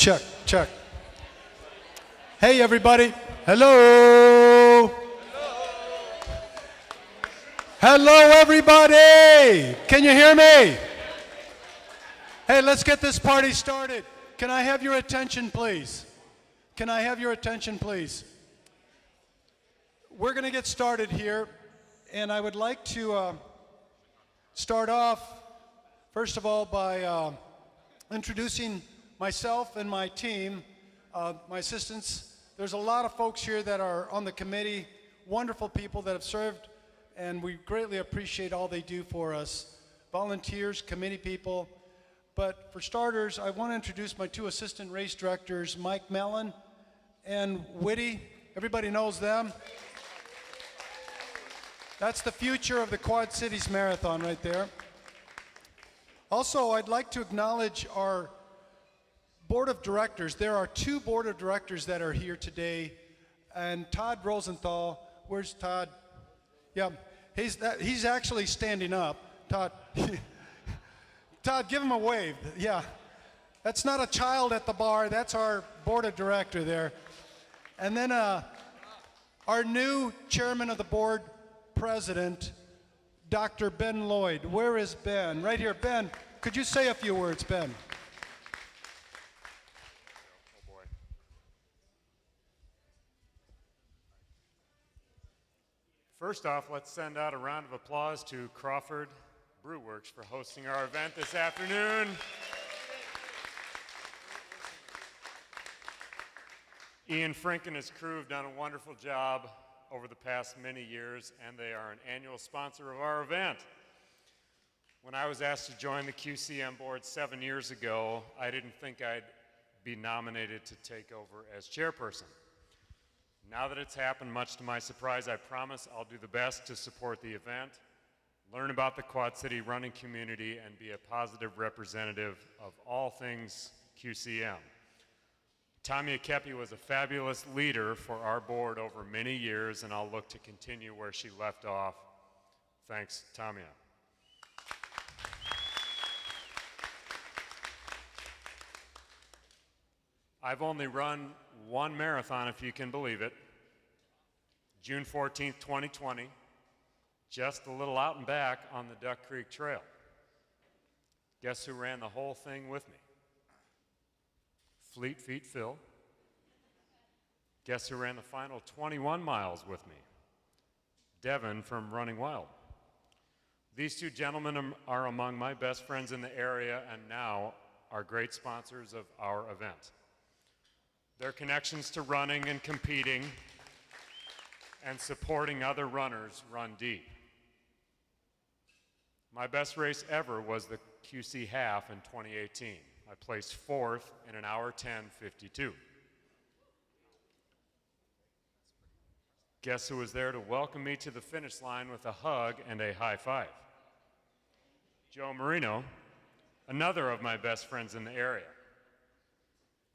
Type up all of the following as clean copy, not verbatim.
Check, check. Hey, everybody. Hello. Hello, everybody. Can you hear me? Hey, let's get this party started. Can I have your attention, please? Can I have your attention, please? We're going to get started here, and I would like to start off, first of all, by introducing myself and my team, my assistants. There's a lot of folks here that are on the committee, wonderful people that have served, and we greatly appreciate all they do for us. Volunteers, committee people. But for starters, I want to introduce my two assistant race directors, Mike Mellon and Whitty. Everybody knows them. That's the future of the Quad Cities Marathon right there. Also, I'd like to acknowledge our board of directors. There are two board of directors that are here today. And Todd Rosenthal, where's Todd? Yeah, he's actually standing up. Todd, Todd, give him a wave. Yeah, that's not a child at the bar. That's our board of director there. And then our new chairman of the board, president, Dr. Ben Lloyd. Where is Ben? Right here. Ben, could you say a few words, Ben? Oh boy. First off, let's send out a round of applause to Crawford Brew for hosting our event this afternoon. Ian Frink and his crew have done a wonderful job over the past many years, and they are an annual sponsor of our event. When I was asked to join the QCM board 7 years ago, I didn't think I'd be nominated to take over as chairperson. Now that it's happened, much to my surprise, I promise I'll do the best to support the event, learn about the Quad City running community, and be a positive representative of all things QCM. Tamia Kepi was a fabulous leader for our board over many years, and I'll look to continue where she left off. Thanks, Tamia. I've only run one marathon, if you can believe it. June 14th, 2020, just a little out and back on the Duck Creek Trail. Guess who ran the whole thing with me? Fleet Feet Phil. Guess who ran the final 21 miles with me? Devin from Running Wild. These two gentlemen are among my best friends in the area and now are great sponsors of our event. Their connections to running and competing and supporting other runners run deep. My best race ever was the QC Half in 2018. I placed fourth in an hour 10:52. Guess who was there to welcome me to the finish line with a hug and a high five? Joe Marino, another of my best friends in the area.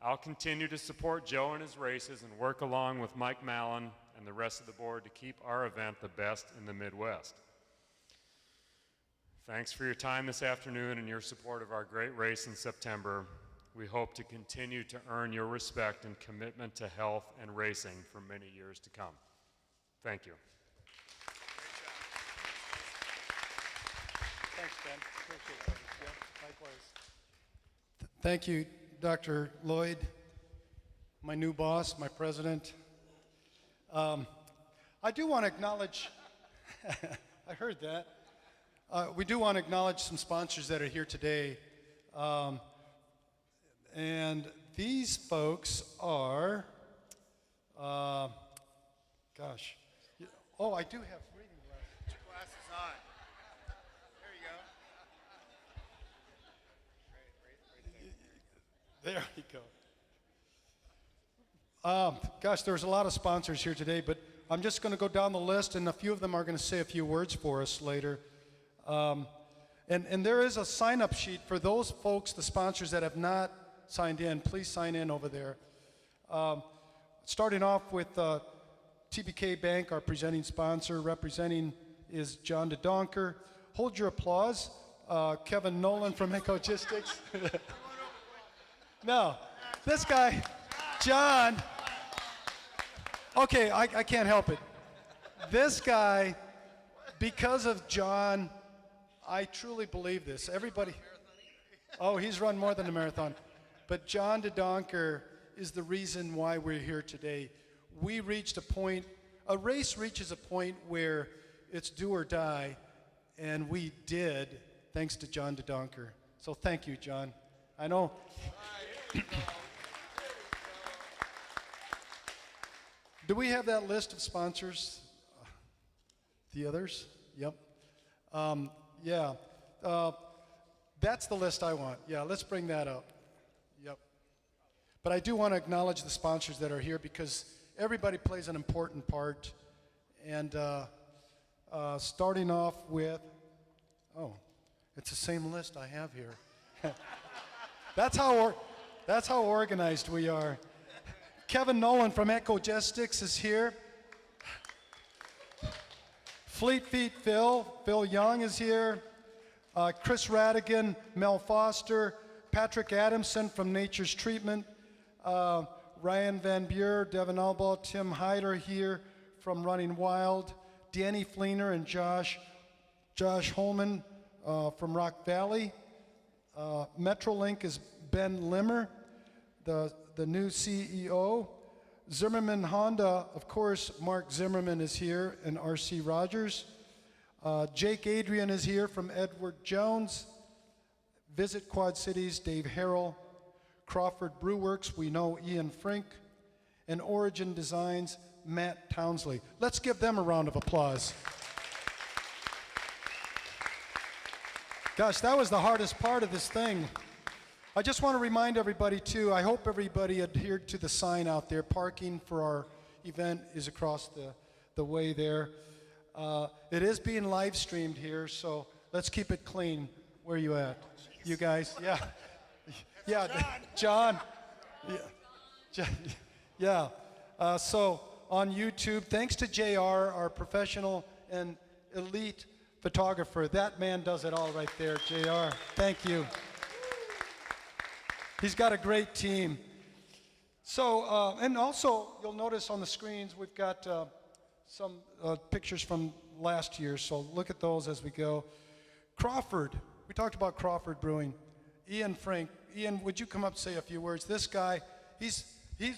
I'll continue to support Joe in his races and work along with Mike Mallon and the rest of the board to keep our event the best in the Midwest. Thanks for your time this afternoon and your support of our great race in September. We hope to continue to earn your respect and commitment to health and racing for many years to come. Thank you. Thanks, Ben. Appreciate it. Yeah, likewise. Thank you, Dr. Lloyd, my new boss, my president. I do want to acknowledge, I heard that. We do want to acknowledge some sponsors that are here today. And these folks are, gosh. Oh, I do have reading glasses. Put your glasses on. There you go. There you go. Gosh, there's a lot of sponsors here today, but I'm just going to go down the list, and a few of them are going to say a few words for us later. And there is a sign-up sheet for those folks, the sponsors that have not signed in. Please sign in over there. Starting off with TBK Bank, our presenting sponsor. Representing is John DeDonker. Hold your applause. Kevin Nolan from Ecogistics. No. This guy, John. Okay, I can't help it. This guy, because of John, I truly believe this. Everybody, oh, he's run more than a marathon. But John DeDonker is the reason why we're here today. We reached a point, a race reaches a point where it's do or die, and we did, thanks to John DeDonker. So thank you, John. I know. Do we have that list of sponsors? The others? Yep. Yeah. That's the list I want. Yeah, let's bring that up. Yep. But I do want to acknowledge the sponsors that are here because everybody plays an important part. And starting off with, oh, it's the same list I have here. That's how organized we are. Kevin Nolan from Ecogestics is here. Fleet Feet Phil Young is here. Chris Radigan, Mel Foster, Patrick Adamson from Nature's Treatment, Ryan Van Buren, Devin Albaugh, Tim Hyder here from Running Wild, Danny Fleener and Josh Holman from Rock Valley. Metrolink is Ben Limmer, the new CEO. Zimmerman Honda, of course, Mark Zimmerman is here, and R.C. Rogers. Jake Adrian is here from Edward Jones. Visit Quad Cities, Dave Harrell. Crawford Brew Works, we know Ian Frink. And Origin Designs, Matt Townsley. Let's give them a round of applause. Gosh, that was the hardest part of this thing. I just want to remind everybody, too, I hope everybody adhered to the sign out there. Parking for our event is across the way there. It is being live streamed here, so let's keep it clean. Where are you at? You guys? Yeah. Yeah, John. Yeah. So on YouTube, thanks to JR, our professional and elite photographer. That man does it all right there, JR. Thank you. He's got a great team. So, and also, you'll notice on the screens, we've got some pictures from last year, so look at those as we go. Crawford, we talked about Crawford Brewing. Ian Frank. Ian, would you come up and say a few words? This guy, he's an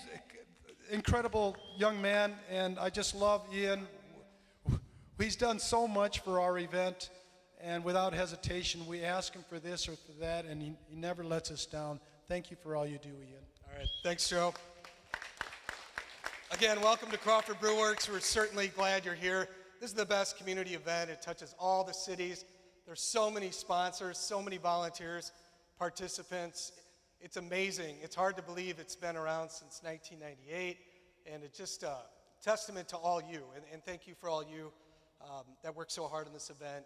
incredible young man, and I just love Ian. He's done so much for our event, and without hesitation, we ask him for this or for that, and he never lets us down. Thank you for all you do, Ian. All right, thanks, Joe. Again, welcome to Crawford Brew Works. We're certainly glad you're here. This is the best community event. It touches all the cities. There's so many sponsors, so many volunteers, participants. It's amazing. It's hard to believe it's been around since 1998, and it's just a testament to all you, and thank you for all you that work so hard on this event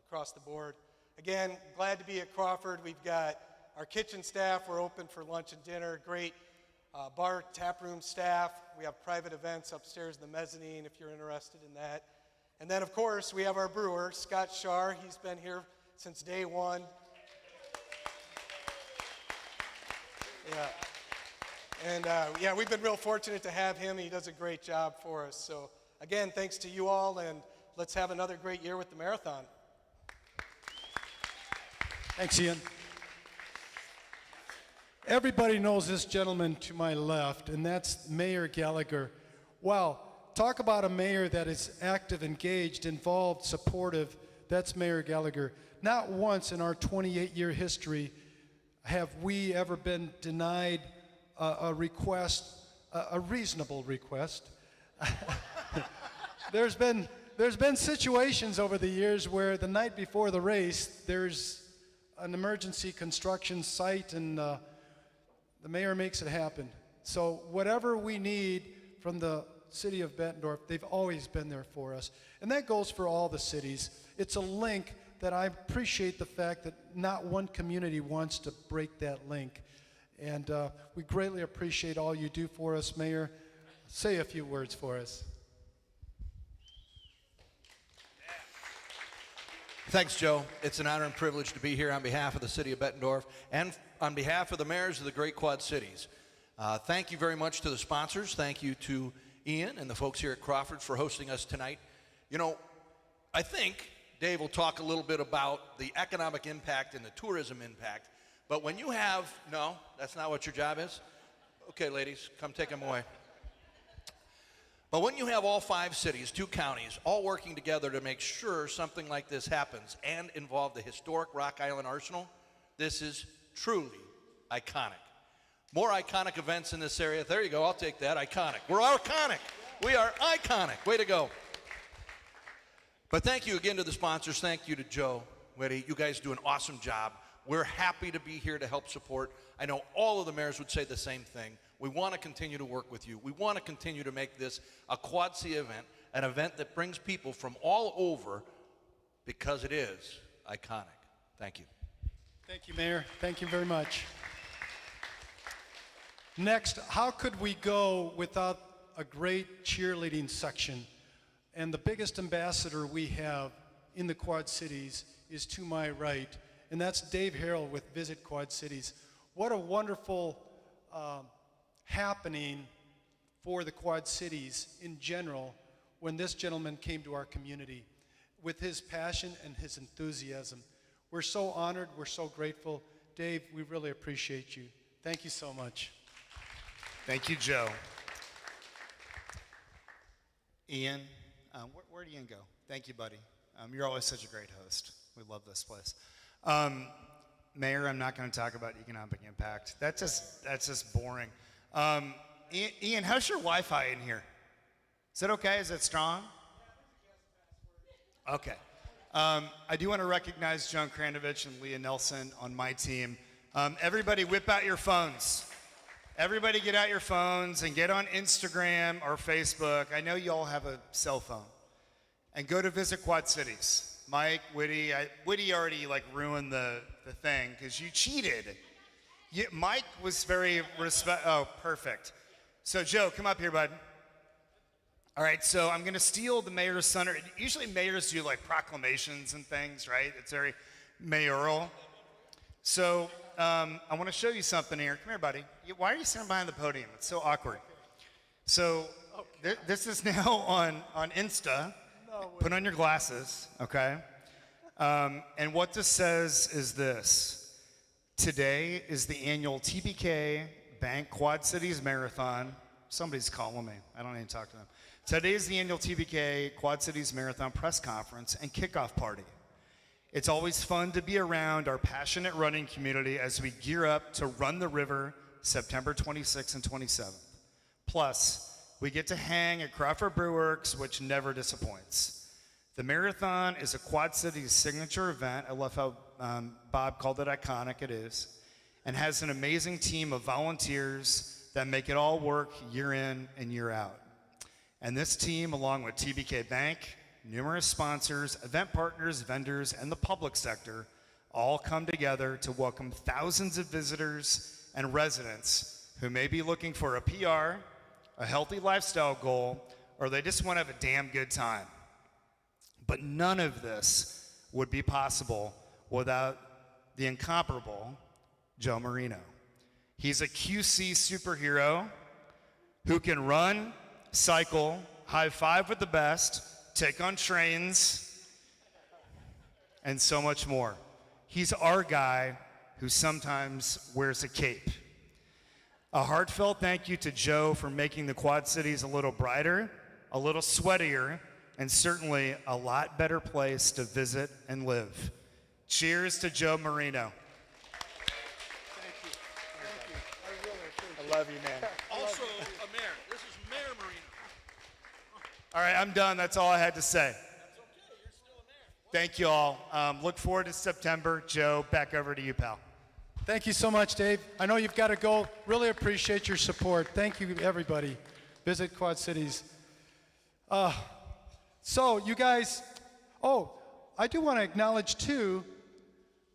across the board. Again, glad to be at Crawford. We've got our kitchen staff. We're open for lunch and dinner. Great bar, tap room staff. We have private events upstairs in the mezzanine if you're interested in that. And then, of course, we have our brewer, Scott Shar. He's been here since day one. Yeah. And yeah, we've been real fortunate to have him. He does a great job for us. So again, thanks to you all, and let's have another great year with the marathon. Thanks, Ian. Everybody knows this gentleman to my left, and that's Mayor Gallagher. Wow, talk about a mayor that is active, engaged, involved, supportive. That's Mayor Gallagher. Not once in our 28-year history have we ever been denied a request, a reasonable request. There's been situations over the years where the night before the race, there's an emergency construction site, and the mayor makes it happen. So whatever we need from the city of Bettendorf, they've always been there for us. And that goes for all the cities. It's a link that I appreciate the fact that not one community wants to break that link. And we greatly appreciate all you do for us, Mayor. Say a few words for us. Thanks, Joe. It's an honor and privilege to be here on behalf of the city of Bettendorf and on behalf of the mayors of the great Quad Cities. Thank you very much to the sponsors. Thank you to Ian and the folks here at Crawford for hosting us tonight. You know, I think Dave will talk a little bit about the economic impact and the tourism impact, but when you have, no, that's not what your job is? Okay, ladies, come take them away. But when you have all 5 cities, 2 counties, all working together to make sure something like this happens and involve the historic Rock Island Arsenal, this is truly iconic. More iconic events in this area. There you go, I'll take that, iconic. We're iconic. We are iconic. Way to go. But thank you again to the sponsors. Thank you to Joe, Whitty. You guys do an awesome job. We're happy to be here to help support. I know all of the mayors would say the same thing. We want to continue to work with you. We want to continue to make this a Quad City event, an event that brings people from all over because it is iconic. Thank you. Thank you, Mayor. Thank you very much. Next, how could we go without a great cheerleading section? And the biggest ambassador we have in the Quad Cities is to my right, and that's Dave Harrell with Visit Quad Cities. What a wonderful happening for the Quad Cities in general when this gentleman came to our community with his passion and his enthusiasm. We're so honored, we're so grateful. Dave, we really appreciate you. Thank you so much. Thank you, Joe. Ian, where'd Ian go? Thank you, buddy. You're always such a great host. We love this place. Mayor, I'm not going to talk about economic impact. That's just boring. Ian, how's your Wi-Fi in here? Is it okay? Is it strong? Okay. I do want to recognize Joan Kranovich and Leah Nelson on my team. Everybody whip out your phones. Everybody get out your phones and get on Instagram or Facebook. I know you all have a cell phone. And go to Visit Quad Cities. Mike, Whitty, Whitty already ruined the thing because you cheated. Mike was very oh, perfect. So Joe, come up here, bud. All right, so I'm gonna steal the mayor's thunder. Usually mayors do proclamations and things, right? It's very mayoral. So I wanna show you something here. Come here, buddy. Why are you sitting behind the podium? It's so awkward. So this is now on Insta. Put on your glasses, okay? And what this says is this. Today is the annual TBK Bank Quad Cities Marathon. Somebody's calling me. I don't need to talk to them. Today is the annual TBK Quad Cities Marathon press conference and kickoff party. It's always fun to be around our passionate running community as we gear up to run the river September 26th and 27th. Plus, we get to hang at Crawford Brew Works, which never disappoints. The marathon is a Quad Cities signature event. I love how Bob called it iconic. It is. And has an amazing team of volunteers that make it all work year in and year out. And this team, along with TBK Bank, numerous sponsors, event partners, vendors, and the public sector, all come together to welcome thousands of visitors and residents who may be looking for a PR, a healthy lifestyle goal, or they just want to have a damn good time. But none of this would be possible without the incomparable Joe Marino. He's a QC superhero who can run, cycle, high five with the best, take on trains, and so much more. He's our guy who sometimes wears a cape. A heartfelt thank you to Joe for making the Quad Cities a little brighter, a little sweatier, and certainly a lot better place to visit and live. Cheers to Joe Marino. Thank you. Thank you. I really appreciate it. I love you, man. Also, Mayor, this is Mayor Marino. All right, I'm done. That's all I had to say. That's okay, you're still a mayor. Thank you all. Look forward to September. Joe, back over to you, pal. Thank you so much, Dave. I know you've got to go. Really appreciate your support. Thank you, everybody. Visit Quad Cities. So you guys, I do want to acknowledge too,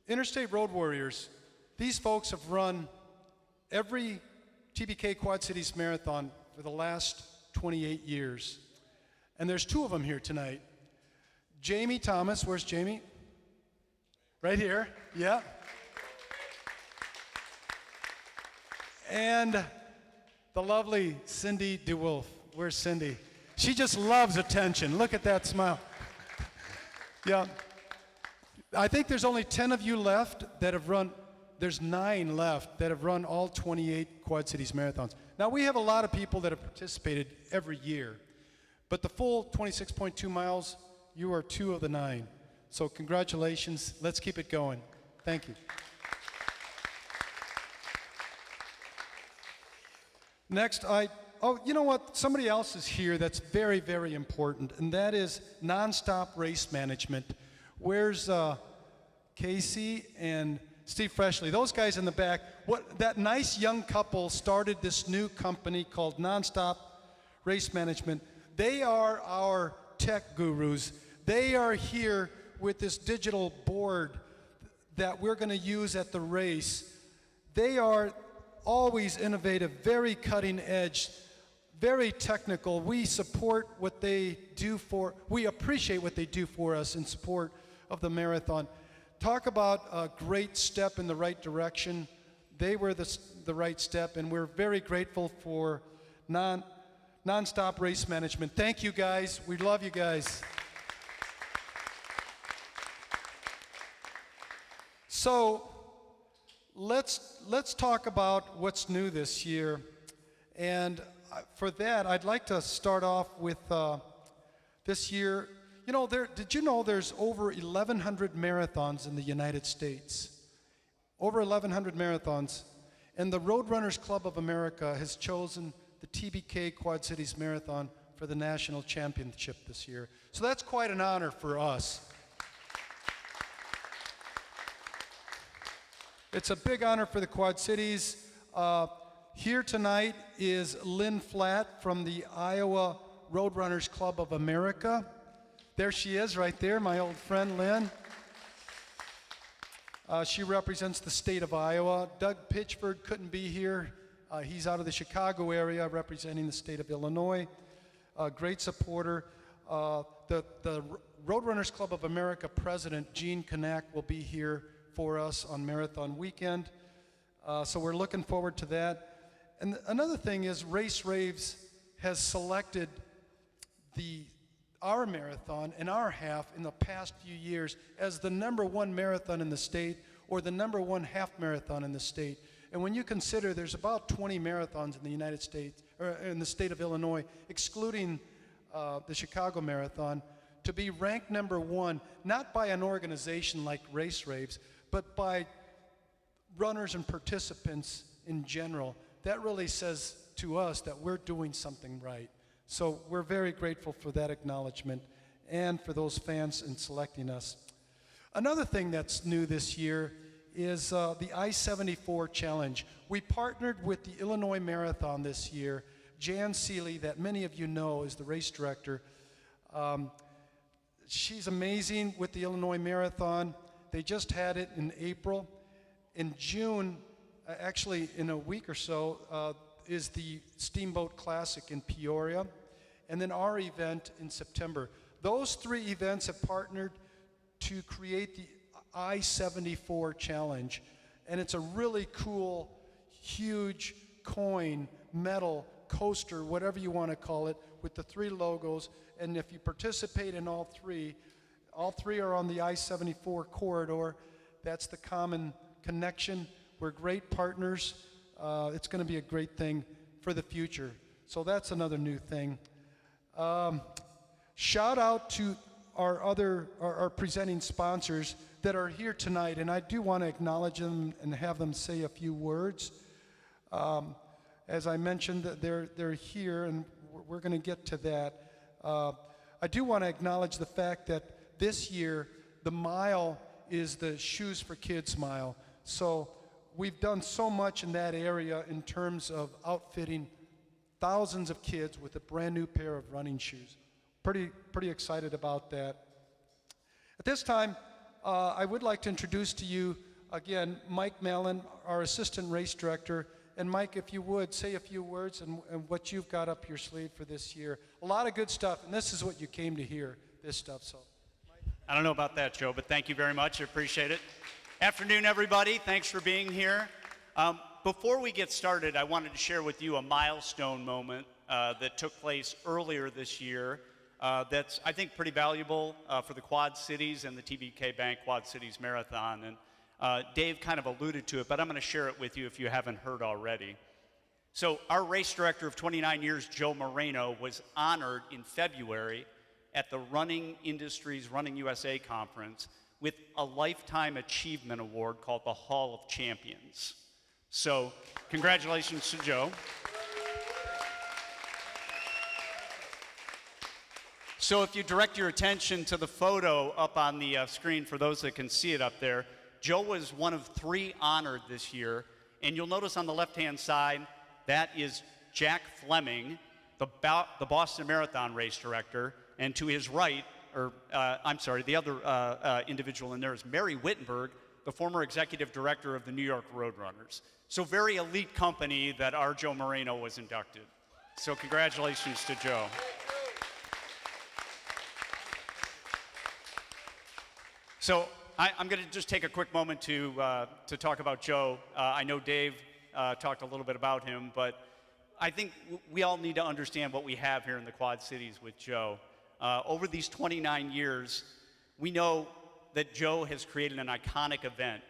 Interstate Road Warriors. These folks have run every TBK Quad Cities Marathon for the last 28 years. And there's 2 of them here tonight. Jamie Thomas, where's Jamie? Right here, yeah. And the lovely Cindy DeWolf. Where's Cindy? She just loves attention. Look at that smile. Yeah. I think there's only 10 of you left that have run, there's 9 left that have run all 28 Quad Cities marathons. Now, we have a lot of people that have participated every year, but the full 26.2 miles, you are 2 of the 9. So congratulations. Let's keep it going. Thank you. Next, you know what? Somebody else is here that's very, very important, and that is nonstop race management. Where's Casey and Steve Freshley? Those guys in the back. That nice young couple started this new company called Nonstop Race Management. They are our tech gurus. They are here with this digital board that we're going to use at the race. They are always innovative, very cutting edge, very technical. We support what they do we appreciate what they do for us in support of the marathon. Talk about a great step in the right direction. They were the right step, and we're very grateful for Nonstop Race Management. Thank you, guys. We love you guys. So let's talk about what's new this year. And for that, I'd like to start off with this year. You know, did you know there's over 1,100 marathons in the United States? Over 1,100 marathons. And the Roadrunners Club of America has chosen the TBK Quad Cities Marathon for the national championship this year. So that's quite an honor for us. It's a big honor for the Quad Cities. Here tonight is Lynn Flatt from the Iowa Roadrunners Club of America. There she is right there, my old friend Lynn. She represents the state of Iowa. Doug Pitchford couldn't be here. He's out of the Chicago area representing the state of Illinois. Great supporter. The Roadrunners Club of America president, Gene Kanak, will be here for us on marathon weekend. So we're looking forward to that. And another thing is Race Raves has selected our marathon and our half in the past few years as the #1 marathon in the state or the #1 half marathon in the state. And when you consider there's about 20 marathons in the United States, or in the state of Illinois, excluding the Chicago Marathon, to be ranked #1, not by an organization like Race Raves, but by runners and participants in general, that really says to us that we're doing something right. So we're very grateful for that acknowledgement and for those fans in selecting us. Another thing that's new this year is the I-74 Challenge. We partnered with the Illinois Marathon this year. Jan Seeley, that many of you know, is the race director. She's amazing with the Illinois Marathon. They just had it in April. In June, actually in a week or so, is the Steamboat Classic in Peoria, and then our event in September. Those 3 events have partnered to create the I-74 Challenge, and it's a really cool, huge coin, metal, coaster, whatever you want to call it, with the 3 logos, and if you participate in all 3 are on the I-74 corridor. That's the common connection. We're great partners. It's going to be a great thing for the future. So that's another new thing. Shout out to our presenting sponsors that are here tonight, and I do want to acknowledge them and have them say a few words. As I mentioned, they're here, and we're going to get to that. I do want to acknowledge the fact that this year the mile is the Shoes for Kids mile. So we've done so much in that area in terms of outfitting thousands of kids with a brand new pair of running shoes. Pretty excited about that. At this time, I would like to introduce to you again Mike Mallon, our assistant race director. And Mike, if you would, say a few words and what you've got up your sleeve for this year. A lot of good stuff, and this is what you came to hear, this stuff. So, Mike. I don't know about that, Joe, but thank you very much. I appreciate it. Afternoon, everybody. Thanks for being here. Before we get started, I wanted to share with you a milestone moment that took place earlier this year that's, I think, pretty valuable for the Quad Cities and the TBK Bank Quad Cities Marathon. And Dave kind of alluded to it, but I'm going to share it with you if you haven't heard already. So our race director of 29 years, Joe Moreno, was honored in February at the Running Industries Running USA Conference with a Lifetime Achievement Award called the Hall of Champions. So congratulations to Joe. So if you direct your attention to the photo up on the screen for those that can see it up there, Joe was one of 3 honored this year. And you'll notice on the left-hand side, that is Jack Fleming, the Boston Marathon race director. And to his right, the other individual in there is Mary Wittenberg, the former executive director of the New York Roadrunners. So very elite company that our Joe Moreno was inducted. So congratulations to Joe. So I'm going to just take a quick moment to talk about Joe. I know Dave talked a little bit about him, but I think we all need to understand what we have here in the Quad Cities with Joe. Over these 29 years, we know that Joe has created an iconic event.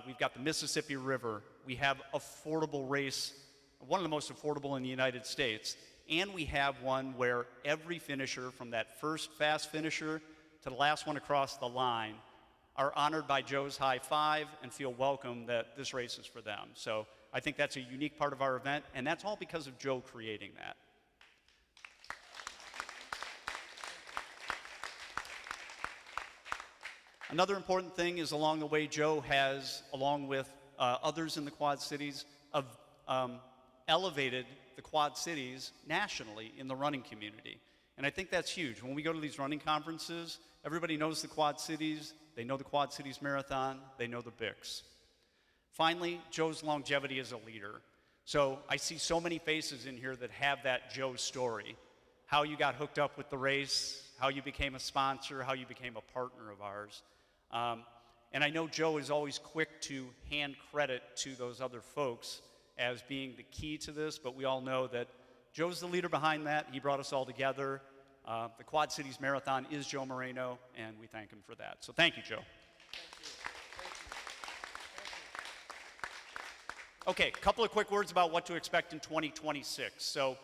We've got the Mississippi River. We have affordable race, one of the most affordable in the United States. And we have one where every finisher, from that first fast finisher to the last one across the line, are honored by Joe's high five and feel welcome that this race is for them. So I think that's a unique part of our event, and that's all because of Joe creating that. Another important thing is along the way, Joe has, along with others in the Quad Cities, elevated the Quad Cities nationally in the running community. And I think that's huge. When we go to these running conferences, everybody knows the Quad Cities, they know the Quad Cities Marathon, they know the BICS. Finally, Joe's longevity as a leader. So I see so many faces in here that have that Joe story. How you got hooked up with the race, how you became a sponsor, how you became a partner of ours. And I know Joe is always quick to hand credit to those other folks as being the key to this, but we all know that Joe's the leader behind that. He brought us all together. The Quad Cities Marathon is Joe Moreno, and we thank him for that. So thank you, Joe. Okay, a couple of quick words about what to expect in 2026. So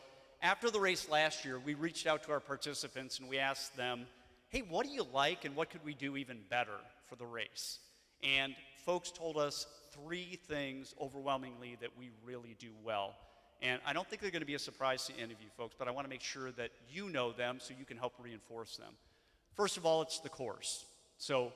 after the race last year, we reached out to our participants and we asked them, hey, what do you like and what could we do even better for the race? And folks told us 3 things overwhelmingly that we really do well. And I don't think they're going to be a surprise to any of you folks, but I want to make sure that you know them so you can help reinforce them. First of all, it's the course. So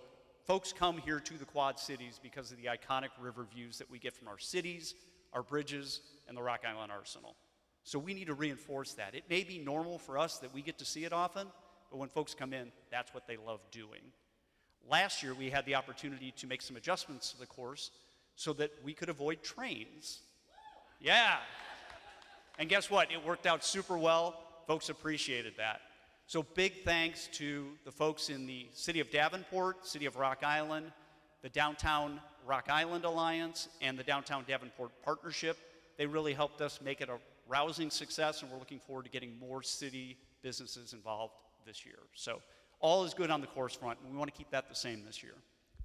folks come here to the Quad Cities because of the iconic river views that we get from our cities, our bridges, and the Rock Island Arsenal. So we need to reinforce that. It may be normal for us that we get to see it often, but when folks come in, that's what they love doing. Last year, we had the opportunity to make some adjustments to the course so that we could avoid trains. Yeah. And guess what? It worked out super well. Folks appreciated that. So big thanks to the folks in the City of Davenport, City of Rock Island, the Downtown Rock Island Alliance, and the Downtown Davenport Partnership. They really helped us make it a rousing success, and we're looking forward to getting more city businesses involved this year. So all is good on the course front, and we want to keep that the same this year.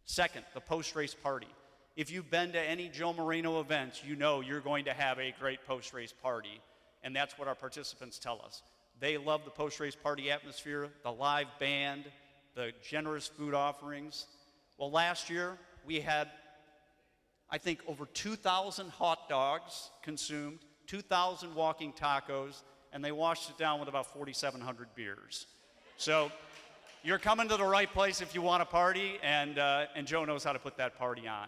Second, the post-race party. If you've been to any Joe Moreno events, you know you're going to have a great post-race party, and that's what our participants tell us. They love the post-race party atmosphere, the live band, the generous food offerings. Well, last year we had, I think, over 2,000 hot dogs consumed, 2,000 walking tacos, and they washed it down with about 4,700 beers. So you're coming to the right place if you want a party, and Joe knows how to put that party on.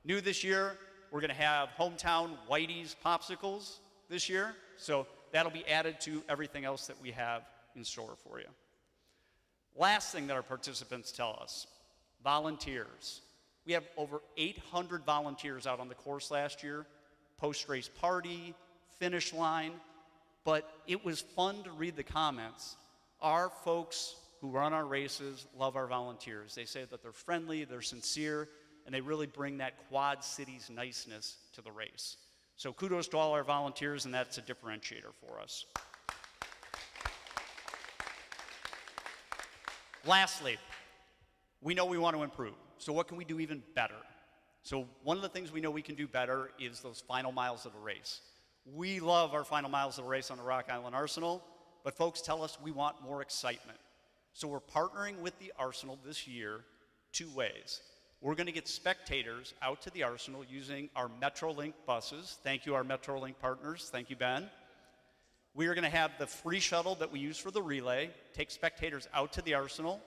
New this year, we're going to have hometown Whitey's popsicles this year, so that'll be added to everything else that we have in store for you. Last thing that our participants tell us, volunteers. We have over 800 volunteers out on the course last year, post-race party, finish line, but it was fun to read the comments. Our folks who run our races love our volunteers. They say that they're friendly, they're sincere, and they really bring that Quad Cities niceness to the race. So kudos to all our volunteers, and that's a differentiator for us. Lastly, we know we want to improve. So what can we do even better? So one of the things we know we can do better is those final miles of the race. We love our final miles of the race on the Rock Island Arsenal, but folks tell us we want more excitement. So we're partnering with the Arsenal this year 2 ways. We're going to get spectators out to the Arsenal using our Metrolink buses. Thank you, our Metrolink partners. Thank you, Ben. We are going to have the free shuttle that we use for the relay, take spectators out to the Arsenal,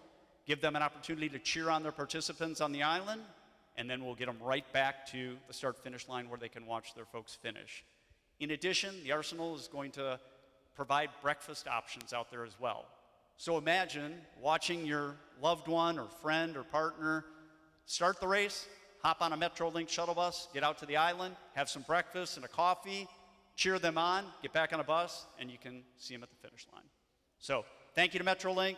give them an opportunity to cheer on their participants on the island, and then we'll get them right back to the start-finish line where they can watch their folks finish. In addition, the Arsenal is going to provide breakfast options out there as well. So imagine watching your loved one or friend or partner start the race, hop on a Metrolink shuttle bus, get out to the island, have some breakfast and a coffee, cheer them on, get back on a bus, and you can see them at the finish line. So thank you to Metrolink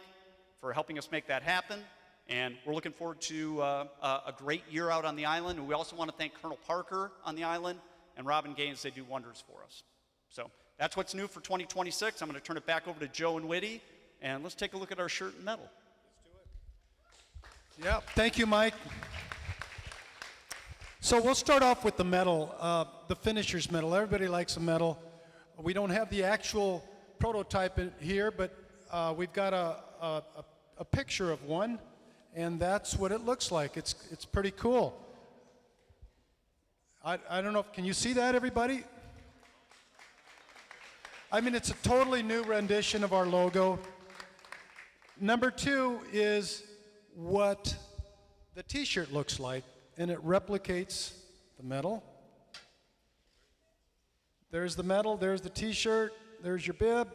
for helping us make that happen, and we're looking forward to a great year out on the island. And we also want to thank Colonel Parker on the island and Robin Gaines. They do wonders for us. So that's what's new for 2026. I'm going to turn it back over to Joe and Whitty, and let's take a look at our shirt and medal. Yeah, thank you, Mike. So we'll start off with the medal, the finisher's medal. Everybody likes a medal. We don't have the actual prototype here, but we've got a picture of one, and that's what it looks like. It's pretty cool. I don't know, can you see that, everybody? I mean, it's a totally new rendition of our logo. Number 2 is what the t-shirt looks like, and it replicates the medal. There's the medal, there's the t-shirt, there's your bib.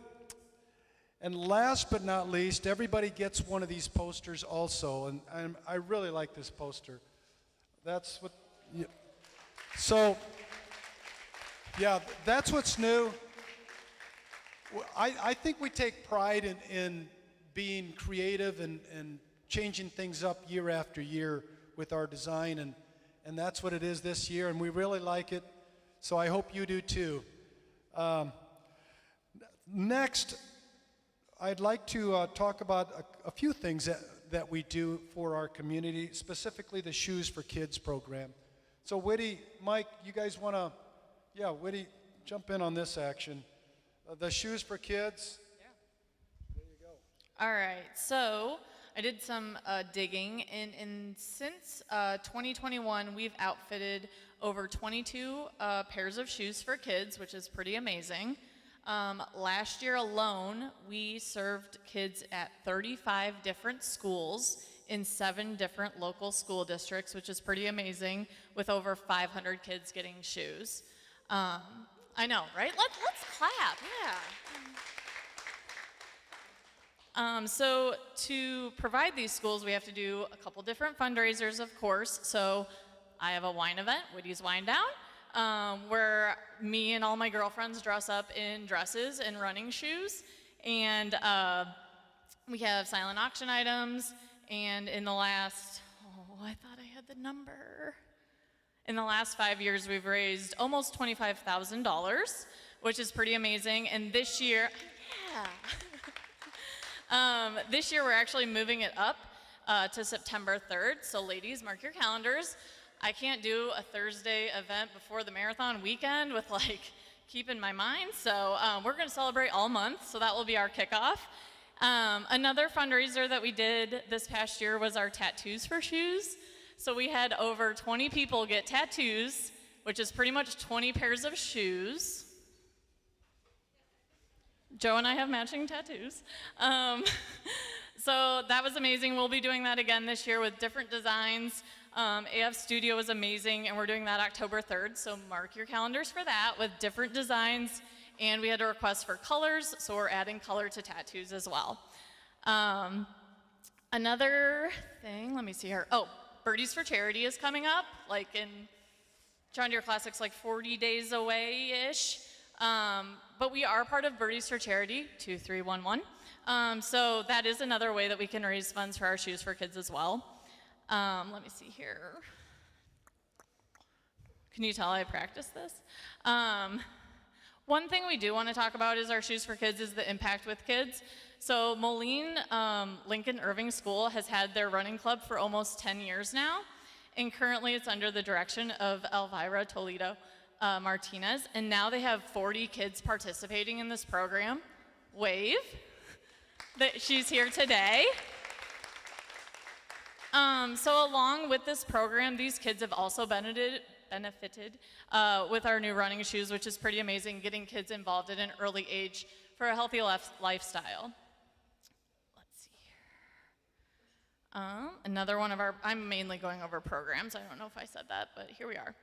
And last but not least, everybody gets one of these posters also, and I really like this poster. That's what, so, yeah, that's what's new. I think we take pride in being creative and changing things up year after year with our design, and that's what it is this year, and we really like it, so I hope you do too. Next, I'd like to talk about a few things that we do for our community, specifically the Shoes for Kids program. So Whitty, Mike, you guys want to, yeah, Whitty, jump in on this action. The Shoes for Kids. Yeah. There you go. All right, so I did some digging, and since 2021, we've outfitted over 22 pairs of shoes for kids, which is pretty amazing. Last year alone, we served kids at 35 different schools in 7 different local school districts, which is pretty amazing, with over 500 kids getting shoes. I know, right? Let's clap, yeah. So to provide these schools, we have to do a couple different fundraisers, of course. So I have a wine event, Whitty's Wine Down, where me and all my girlfriends dress up in dresses and running shoes. And we have silent auction items. And in the last, I thought I had the number. In the last 5 years, we've raised almost $25,000, which is pretty amazing. And this year, this year we're actually moving it up to September 3rd. So ladies, mark your calendars. I can't do a Thursday event before the marathon weekend with keeping my mind. So we're going to celebrate all month. So that will be our kickoff. Another fundraiser that we did this past year was our Tattoos for Shoes. So we had over 20 people get tattoos, which is pretty much 20 pairs of shoes. Joe and I have matching tattoos. So that was amazing. We'll be doing that again this year with different designs. AF Studio is amazing, and we're doing that October 3rd. So mark your calendars for that with different designs. And we had a request for colors, so we're adding color to tattoos as well. Another thing, let me see here. Oh, Birdies for Charity is coming up, in John Deere Classic's 40 days away-ish. But we are part of Birdies for Charity, 2311. So that is another way that we can raise funds for our Shoes for Kids as well. Let me see here. Can you tell I practiced this? One thing we do want to talk about is our Shoes for Kids is the impact with kids. So Moline Lincoln Irving School has had their running club for almost 10 years now, and currently it's under the direction of Elvira Toledo Martinez, and now they have 40 kids participating in this program. Wave. She's here today. So along with this program, these kids have also benefited with our new running shoes, which is pretty amazing, getting kids involved at an early age for a healthy lifestyle. Let's see here. Another one of our, I'm mainly going over programs. I don't know if I said that, but here we are.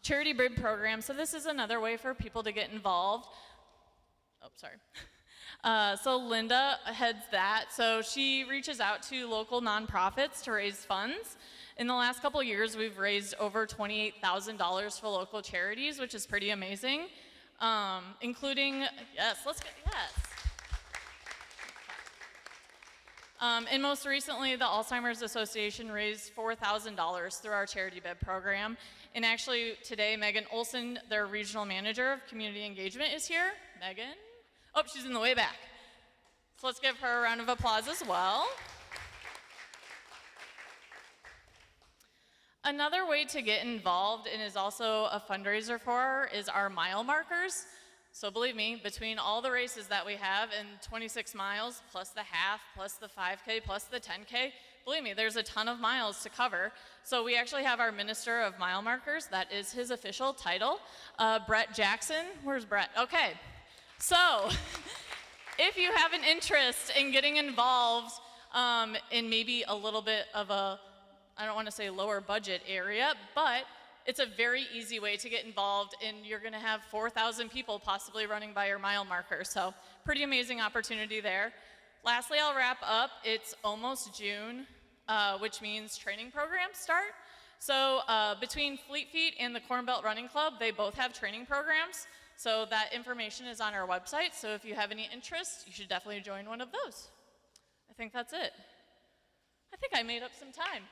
Charity bib program. So this is another way for people to get involved. Oh, sorry. So Linda heads that. So she reaches out to local nonprofits to raise funds. In the last couple of years, we've raised over $28,000 for local charities, which is pretty amazing, including, yes. And most recently, the Alzheimer's Association raised $4,000 through our charity bib program. And actually, today, Megan Olson, their regional manager of community engagement, is here. Megan? Oh, she's in the way back. So let's give her a round of applause as well. Another way to get involved, and is also a fundraiser for, is our mile markers. So believe me, between all the races that we have in 26 miles, plus the half, plus the 5K, plus the 10K, believe me, there's a ton of miles to cover. So we actually have our Minister of Mile Markers, that is his official title, Brett Jackson. Where's Brett? Okay, so if you have an interest in getting involved in maybe a little bit of a, I don't want to say lower budget area, but it's a very easy way to get involved, and you're going to have 4,000 people possibly running by your mile marker. So pretty amazing opportunity there. Lastly, I'll wrap up. It's almost June, which means training programs start. So between Fleet Feet and the Corn Belt Running Club, they both have training programs. So that information is on our website. So if you have any interest, you should definitely join one of those. I think that's it. I think I made up some time.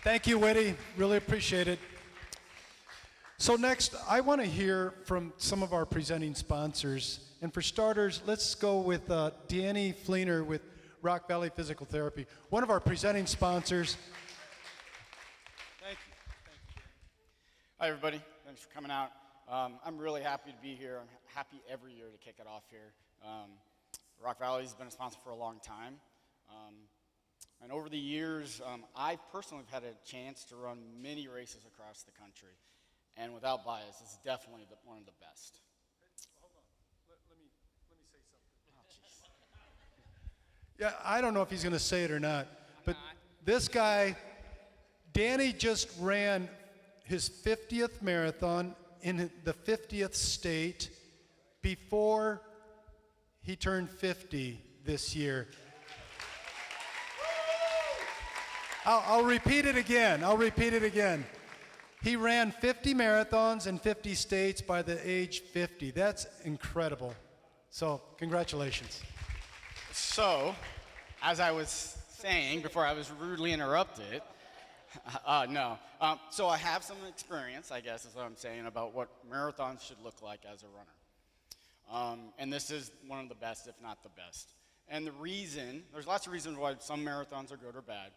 Thank you, Whitty. Really appreciate it. So next, I want to hear from some of our presenting sponsors. And for starters, let's go with Danny Fleener with Rock Valley Physical Therapy, one of our presenting sponsors. Thank you. Hi, everybody. Thanks for coming out. I'm really happy to be here. I'm happy every year to kick it off here. Rock Valley has been a sponsor for a long time. And over the years, I personally have had a chance to run many races across the country. And without bias, it's definitely one of the best. Hold on. Let me say something. Oh, jeez. Yeah, I don't know if he's going to say it or not, but this guy, Danny just ran his 50th marathon in the 50th state before he turned 50 this year. I'll repeat it again. He ran 50 marathons in 50 states by the age 50. That's incredible. So, congratulations. So, as I was saying before I was rudely interrupted, so I have some experience, I guess is what I'm saying, about what marathons should look like as a runner. And this is one of the best, if not the best. And the reason, there's lots of reasons why some marathons are good or bad,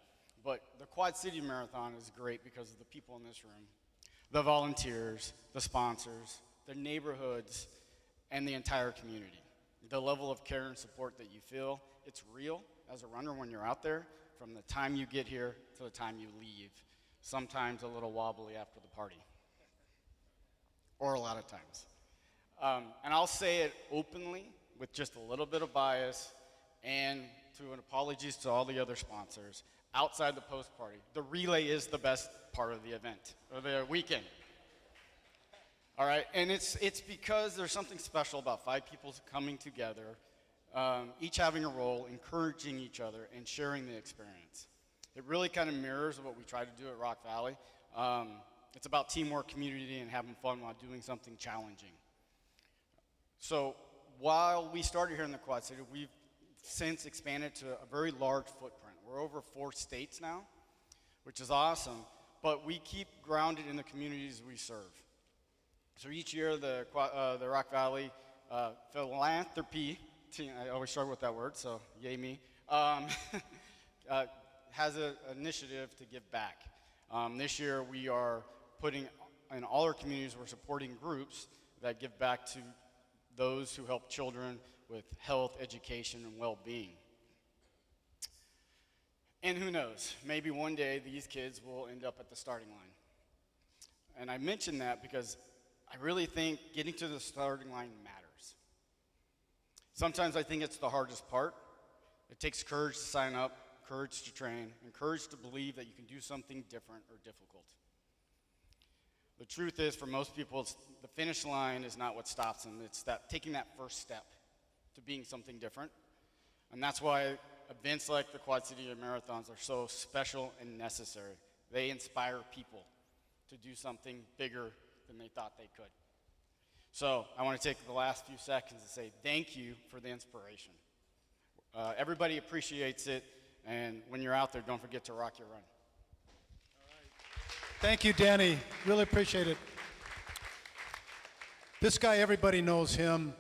but the Quad City Marathon is great because of the people in this room, the volunteers, the sponsors, the neighborhoods, and the entire community. The level of care and support that you feel, it's real as a runner when you're out there, from the time you get here to the time you leave. Sometimes a little wobbly after the party, or a lot of times. And I'll say it openly with just a little bit of bias, and to an apologies to all the other sponsors. Outside the post party, the relay is the best part of the event, or the weekend. All right, and it's because there's something special about 5 people coming together, each having a role, encouraging each other, and sharing the experience. It really kind of mirrors what we try to do at Rock Valley. It's about teamwork, community, and having fun while doing something challenging. So while we started here in the Quad City, we've since expanded to a very large footprint. We're over 4 states now, which is awesome. but we keep grounded in the communities we serve. So each year, the Rock Valley Philanthropy team, I always struggle with that word, so yay me, has an initiative to give back. This year, we are putting, in all our communities, we're supporting groups that give back to those who help children with health, education, and well-being. And who knows, maybe one day these kids will end up at the starting line. And I mention that because I really think getting to the starting line matters. Sometimes I think it's the hardest part. It takes courage to sign up, courage to train, and courage to believe that you can do something different or difficult. The truth is, for most people, the finish line is not what stops them. It's that taking that first step to being something different. And that's why events like the Quad City Marathons are so special and necessary. They inspire people to do something bigger than they thought they could. So I want to take the last few seconds to say thank you for the inspiration. Everybody appreciates it, and when you're out there, don't forget to rock your run. Thank you, Danny. Really appreciate it. This guy, everybody knows him.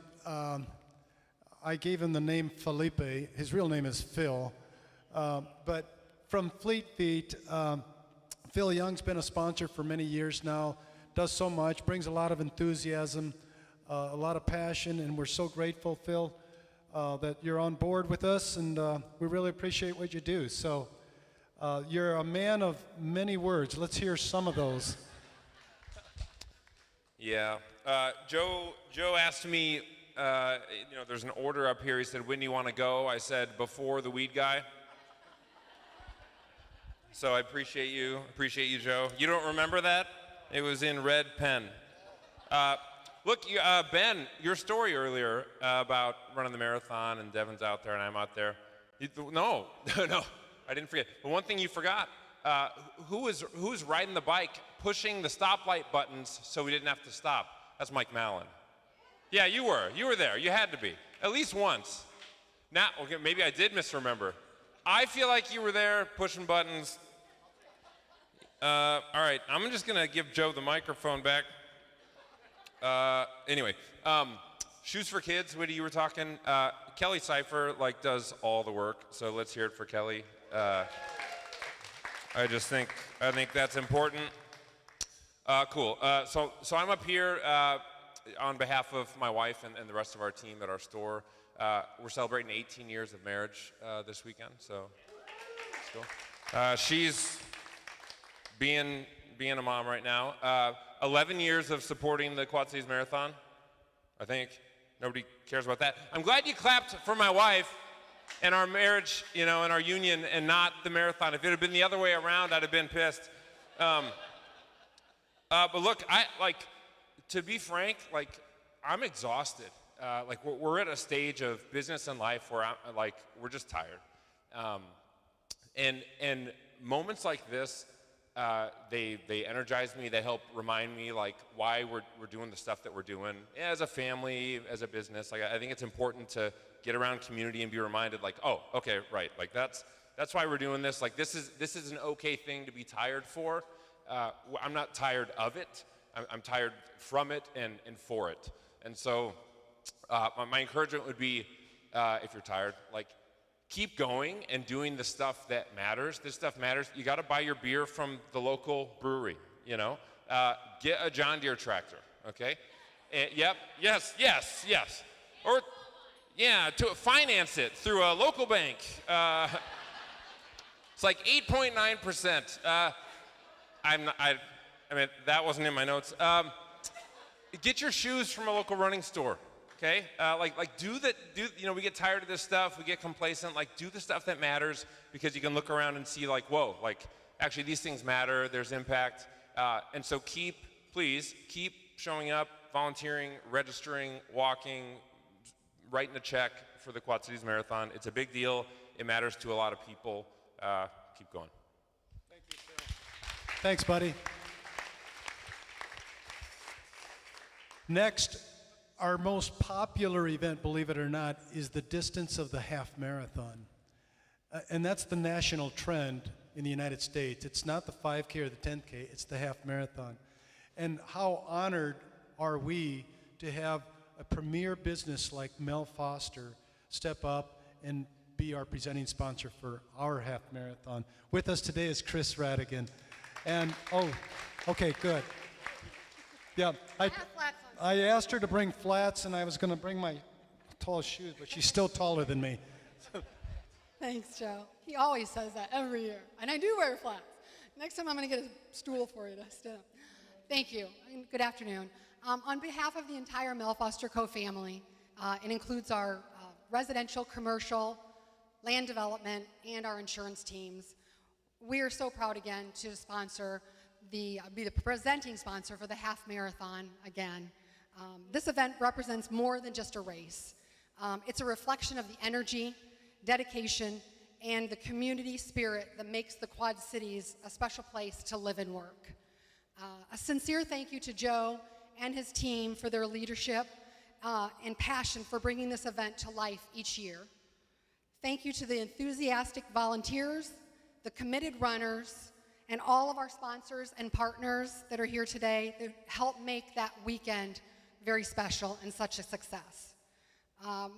I gave him the name Felipe. His real name is Phil. But from Fleet Feet, Phil Young's been a sponsor for many years now, does so much, brings a lot of enthusiasm, a lot of passion, and we're so grateful, Phil, that you're on board with us, and we really appreciate what you do. So you're a man of many words. Let's hear some of those. Yeah. Joe asked me, there's an order up here. He said, when do you want to go? I said, before the weed guy. So I appreciate you, Joe. You don't remember that? It was in red pen. Look, Ben, your story earlier about running the marathon and Devin's out there and I'm out there. No, I didn't forget. But one thing you forgot, who's riding the bike, pushing the stoplight buttons so we didn't have to stop? That's Mike Mallon. Yeah, you were. You were there. You had to be. At least once. Now, okay, maybe I did misremember. I feel like you were there pushing buttons. All right, I'm just going to give Joe the microphone back. Anyway, Shoes for Kids, Whitty, you were talking. Kelly Cipher, does all the work, so let's hear it for Kelly. I think that's important. Cool. So I'm up here on behalf of my wife and the rest of our team at our store. We're celebrating 18 years of marriage this weekend, so let's go. She's being a mom right now. 11 years of supporting the Quad Cities Marathon, I think. Nobody cares about that. I'm glad you clapped for my wife and our marriage, and our union, and not the marathon. If it had been the other way around, I'd have been pissed. But look, to be frank, I'm exhausted. We're at a stage of business and life where we're just tired. And moments like this, they energize me. They help remind me why we're doing the stuff that we're doing as a family, as a business. I think it's important to get around community and be reminded oh, okay, right. That's why we're doing this. This is an okay thing to be tired for. I'm not tired of it. I'm tired from it and for it. And so my encouragement would be, if you're tired, keep going and doing the stuff that matters. This stuff matters. You got to buy your beer from the local brewery, Get a John Deere tractor, okay? Yep, yes. Or, to finance it through a local bank. It's 8.9%. I mean, that wasn't in my notes. Get your shoes from a local running store. Okay, we get tired of this stuff, we get complacent, do the stuff that matters, because you can look around and see whoa, actually these things matter, there's impact, and so please keep showing up, volunteering, registering, walking, writing a check for the Quad Cities Marathon. It's a big deal, it matters to a lot of people. Keep going. Thank you, Phil. Thanks, buddy. Next, our most popular event, believe it or not, is the distance of the half marathon. And that's the national trend in the United States. It's not the 5K or the 10K, it's the half marathon. And how honored are we to have a premier business like Mel Foster step up and be our presenting sponsor for our half marathon. With us today is Chris Radigan. And, oh, okay, good. Yeah, I asked her to bring flats, and I was going to bring my tall shoes, but she's still taller than me. Thanks, Joe. He always says that every year. And I do wear flats. Next time I'm going to get a stool for you to stand up. Thank you. And good afternoon. On behalf of the entire Mel Foster Co. family, it includes our residential, commercial, land development, and our insurance teams. We are so proud again to sponsor be the presenting sponsor for the half marathon again. This event represents more than just a race. It's a reflection of the energy, dedication, and the community spirit that makes the Quad Cities a special place to live and work. A sincere thank you to Joe and his team for their leadership and passion for bringing this event to life each year. Thank you to the enthusiastic volunteers, the committed runners, and all of our sponsors and partners that are here today that help make that weekend very special and such a success.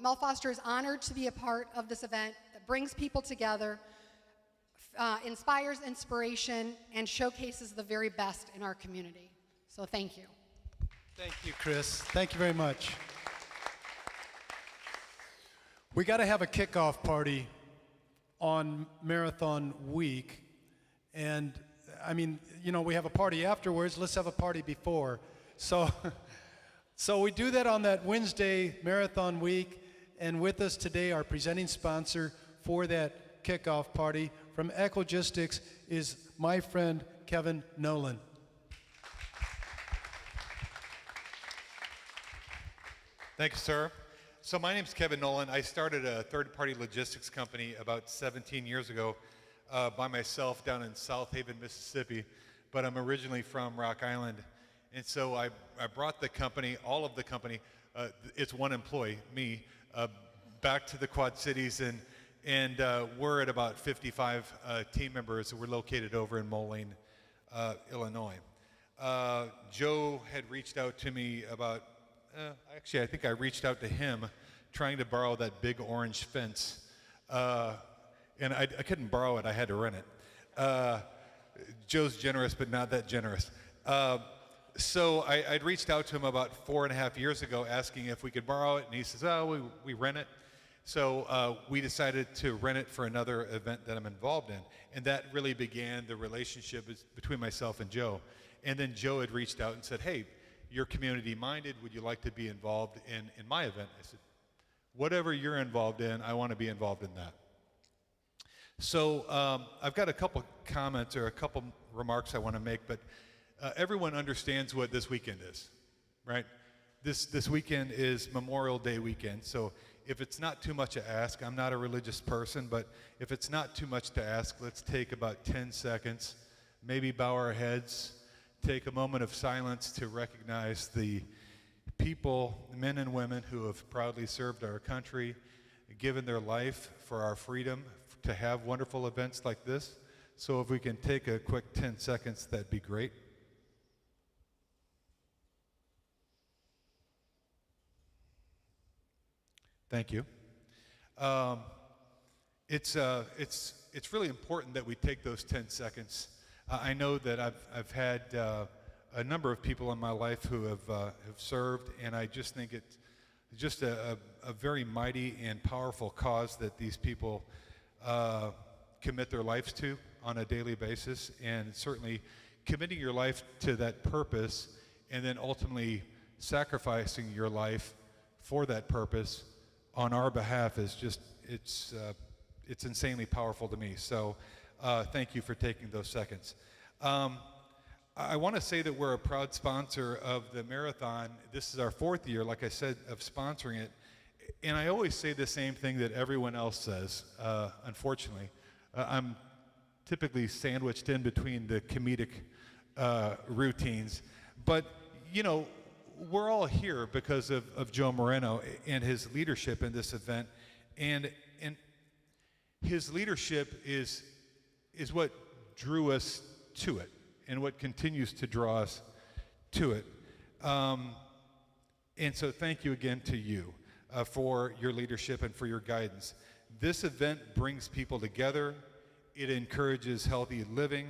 Mel Foster is honored to be a part of this event that brings people together, inspires inspiration, and showcases the very best in our community. So thank you. Thank you, Chris. Thank you very much. We got to have a kickoff party on Marathon Week. And I mean, you know, we have a party afterwards. Let's have a party before. So we do that on that Wednesday Marathon Week. And with us today, our presenting sponsor for that kickoff party from Ecologistics is my friend Kevin Nolan. Thank you, sir. So my name's Kevin Nolan. I started a third-party logistics company about 17 years ago by myself down in South Haven, Mississippi, but I'm originally from Rock Island. And so I brought the company, all of the company, it's one employee, me, back to the Quad Cities, and we're at about 55 team members. We're located over in Moline, Illinois. Joe had reached out to me about, actually I think I reached out to him trying to borrow that big orange fence. And I couldn't borrow it, I had to rent it. Joe's generous, but not that generous. So I'd reached out to him about 4.5 years ago asking if we could borrow it, and he says, oh, we rent it. So we decided to rent it for another event that I'm involved in. And that really began the relationship between myself and Joe. And then Joe had reached out and said, hey, you're community-minded, would you like to be involved in my event? I said, whatever you're involved in, I want to be involved in that. So I've got a couple comments or a couple remarks I want to make, but everyone understands what this weekend is, right? This weekend is Memorial Day weekend, so if it's not too much to ask, I'm not a religious person, but if it's not too much to ask, let's take about 10 seconds, maybe bow our heads, take a moment of silence to recognize the people, men and women who have proudly served our country, given their life for our freedom, to have wonderful events like this. So if we can take a quick 10 seconds, that'd be great. Thank you. It's really important that we take those 10 seconds. I know that I've had a number of people in my life who have served, and I just think it's just a very mighty and powerful cause that these people commit their lives to on a daily basis, and certainly committing your life to that purpose and then ultimately sacrificing your life for that purpose on our behalf is just, it's insanely powerful to me. So thank you for taking those seconds. I want to say that we're a proud sponsor of the marathon. This is our 4th year, like I said, of sponsoring it. And I always say the same thing that everyone else says, unfortunately. I'm typically sandwiched in between the comedic routines. But, you know, we're all here because of Joe Moreno and his leadership in this event. And his leadership is what drew us to it and what continues to draw us to it. And so thank you again to you for your leadership and for your guidance. This event brings people together. It encourages healthy living.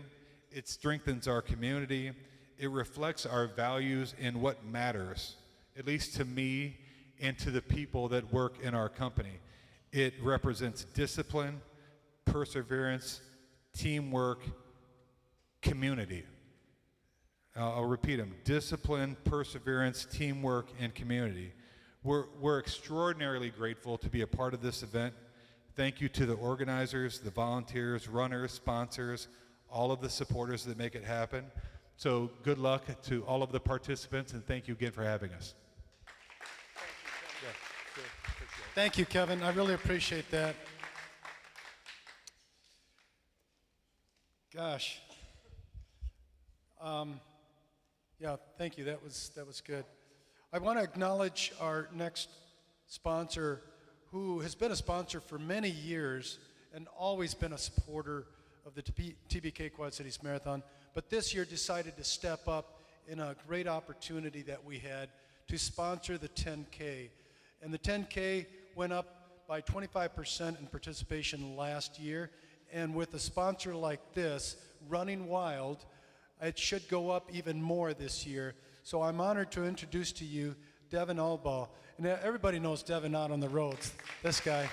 It strengthens our community. It reflects our values and what matters, at least to me and to the people that work in our company. It represents discipline, perseverance, teamwork, community. I'll repeat them: discipline, perseverance, teamwork, and community. We're extraordinarily grateful to be a part of this event. Thank you to the organizers, the volunteers, runners, sponsors, all of the supporters that make it happen. So good luck to all of the participants, and thank you again for having us. Thank you, Kevin. I really appreciate that. Gosh. Yeah, thank you. That was good. I want to acknowledge our next sponsor, who has been a sponsor for many years and always been a supporter of the TBK Quad Cities Marathon, but this year decided to step up in a great opportunity that we had to sponsor the 10K. And the 10K went up by 25% in participation last year, and with a sponsor like this, Running Wild, it should go up even more this year. So I'm honored to introduce to you Devin Albaugh. And everybody knows Devin out on the roads, this guy.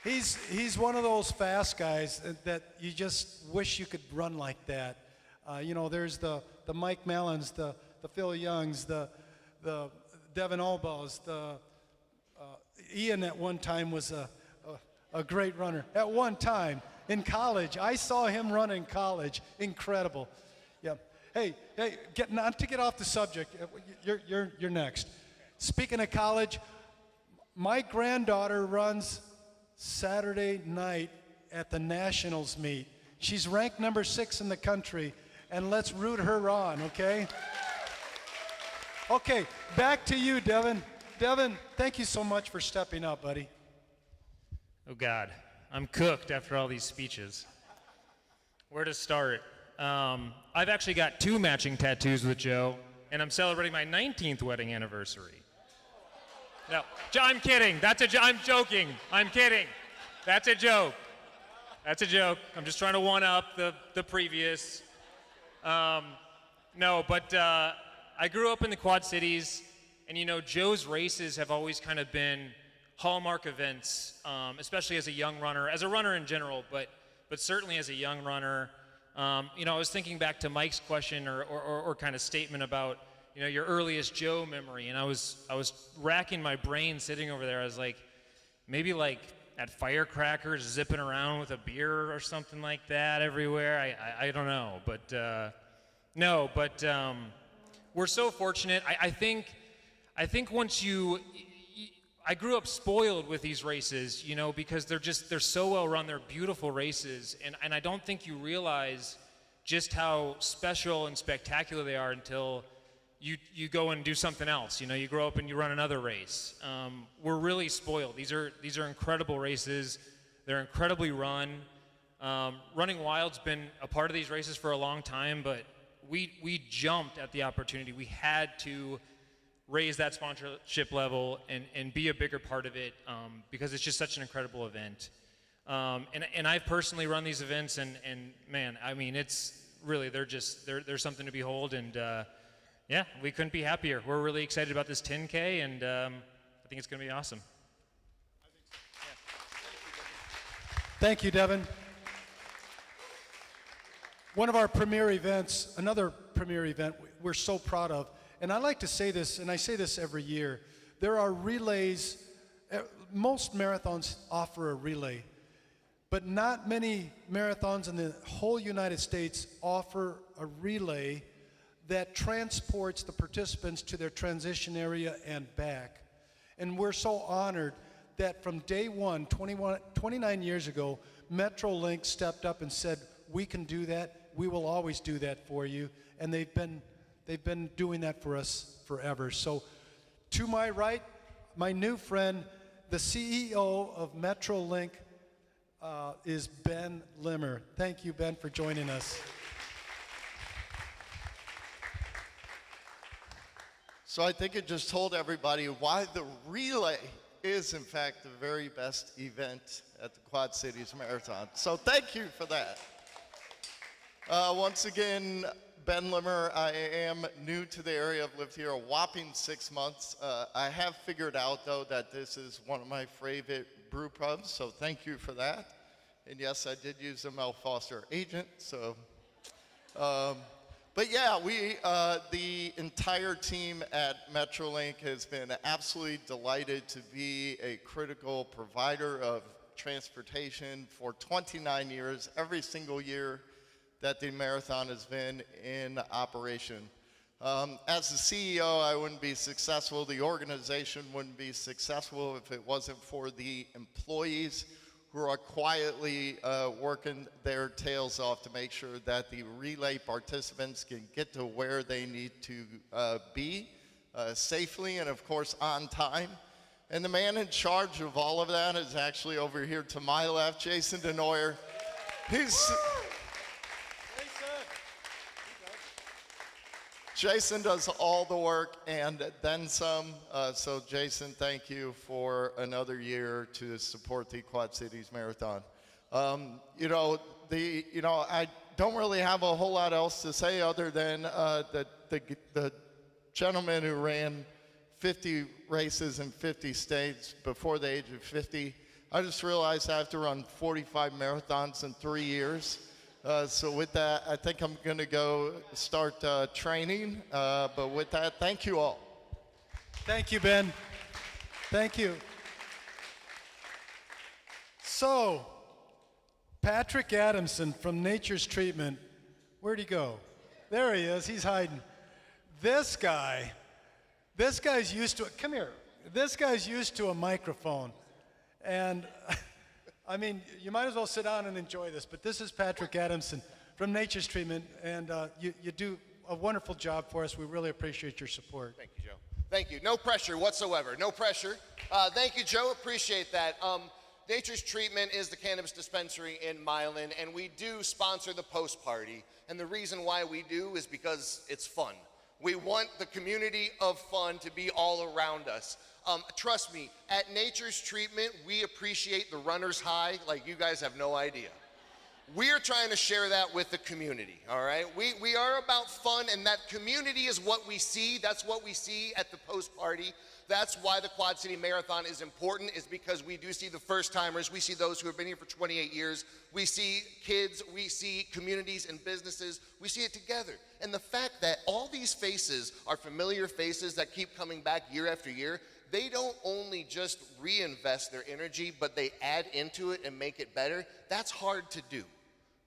He's one of those fast guys that you just wish you could run like that. There's the Mike Mallons, the Phil Youngs, the Devin Albaughs, Ian at one time was a great runner. At one time in college, I saw him run in college. Incredible. Yeah. Hey, not to get off the subject. You're next. Speaking of college, my granddaughter runs Saturday night at the Nationals meet. She's ranked number 6 in the country, and let's root her on, okay? Okay, back to you, Devin. Devin, thank you so much for stepping up, buddy. Oh God, I'm cooked after all these speeches. Where to start? I've actually got 2 matching tattoos with Joe, and I'm celebrating my 19th wedding anniversary. No, I'm kidding. I'm joking. I'm kidding. That's a joke. That's a joke. I'm just trying to one up the previous. No, but I grew up in the Quad Cities, and Joe's races have always kind of been hallmark events, especially as a young runner, as a runner in general, but certainly as a young runner. I was thinking back to Mike's question or kind of statement about your earliest Joe memory, and I was racking my brain sitting over there. I was like, maybe like at firecrackers, zipping around with a beer or something like that everywhere. I don't know, but no, but we're so fortunate. I think once I grew up spoiled with these races, because they're so well run. They're beautiful races, and I don't think you realize just how special and spectacular they are until you go and do something else. You grow up and you run another race. We're really spoiled. These are incredible races. They're incredibly run. Running Wild's been a part of these races for a long time, but we jumped at the opportunity. We had to raise that sponsorship level and be a bigger part of it because it's just such an incredible event. And I've personally run these events, and man, I mean, it's really, they're something to behold, and yeah, we couldn't be happier. We're really excited about this 10K, and I think it's going to be awesome. Thank you, Devin. One of our premier events, another premier event we're so proud of, and I like to say this, and I say this every year, there are relays. Most marathons offer a relay, but not many marathons in the whole United States offer a relay that transports the participants to their transition area and back. And we're so honored that from day one, 29 years ago, Metrolink stepped up and said, we can do that, we will always do that for you. And they've been doing that for us forever. So to my right, my new friend, the CEO of Metrolink is Ben Limmer. Thank you, Ben, for joining us. So I think it just told everybody why the relay is, in fact, the very best event at the Quad Cities Marathon. So thank you for that. Once again, Ben Limmer. I am new to the area. I've lived here a whopping 6 months. I have figured out, though, that this is one of my favorite brew pubs, so thank you for that. And yes, I did use a Mel Foster agent, so... But yeah, the entire team at Metrolink has been absolutely delighted to be a critical provider of transportation for 29 years, every single year that the marathon has been in operation. As the CEO, I wouldn't be successful. The organization wouldn't be successful if it wasn't for the employees who are quietly working their tails off to make sure that the relay participants can get to where they need to be safely and, of course, on time. And the man in charge of all of that is actually over here to my left, Jason DeNoyer. Jason does all the work and then some. So Jason, thank you for another year to support the Quad Cities Marathon. I don't really have a whole lot else to say other than the gentleman who ran 50 races in 50 states before the age of 50. I just realized I have to run 45 marathons in 3 years. So with that, I think I'm going to go start training. But with that, thank you all. Thank you, Ben. Thank you. So, Patrick Adamson from Nature's Treatment, where'd he go? There he is, he's hiding. This guy's used to, come here, this guy's used to a microphone. And I mean, you might as well sit down and enjoy this, but this is Patrick Adamson from Nature's Treatment, and you do a wonderful job for us. We really appreciate your support. Thank you, Joe. Thank you. No pressure whatsoever. No pressure. Thank you, Joe. Appreciate that. Nature's Treatment is the cannabis dispensary in Milan, and we do sponsor the post party. And the reason why we do is because it's fun. We want the community of fun to be all around us. Trust me, at Nature's Treatment, we appreciate the runner's high like you guys have no idea. We're trying to share that with the community, all right? We are about fun, and that community is what we see. That's what we see at the post party. That's why the Quad City Marathon is important, is because we do see the first timers. We see those who have been here for 28 years. We see kids. We see communities and businesses. We see it together. And the fact that all these faces are familiar faces that keep coming back year after year, they don't only just reinvest their energy, but they add into it and make it better. That's hard to do.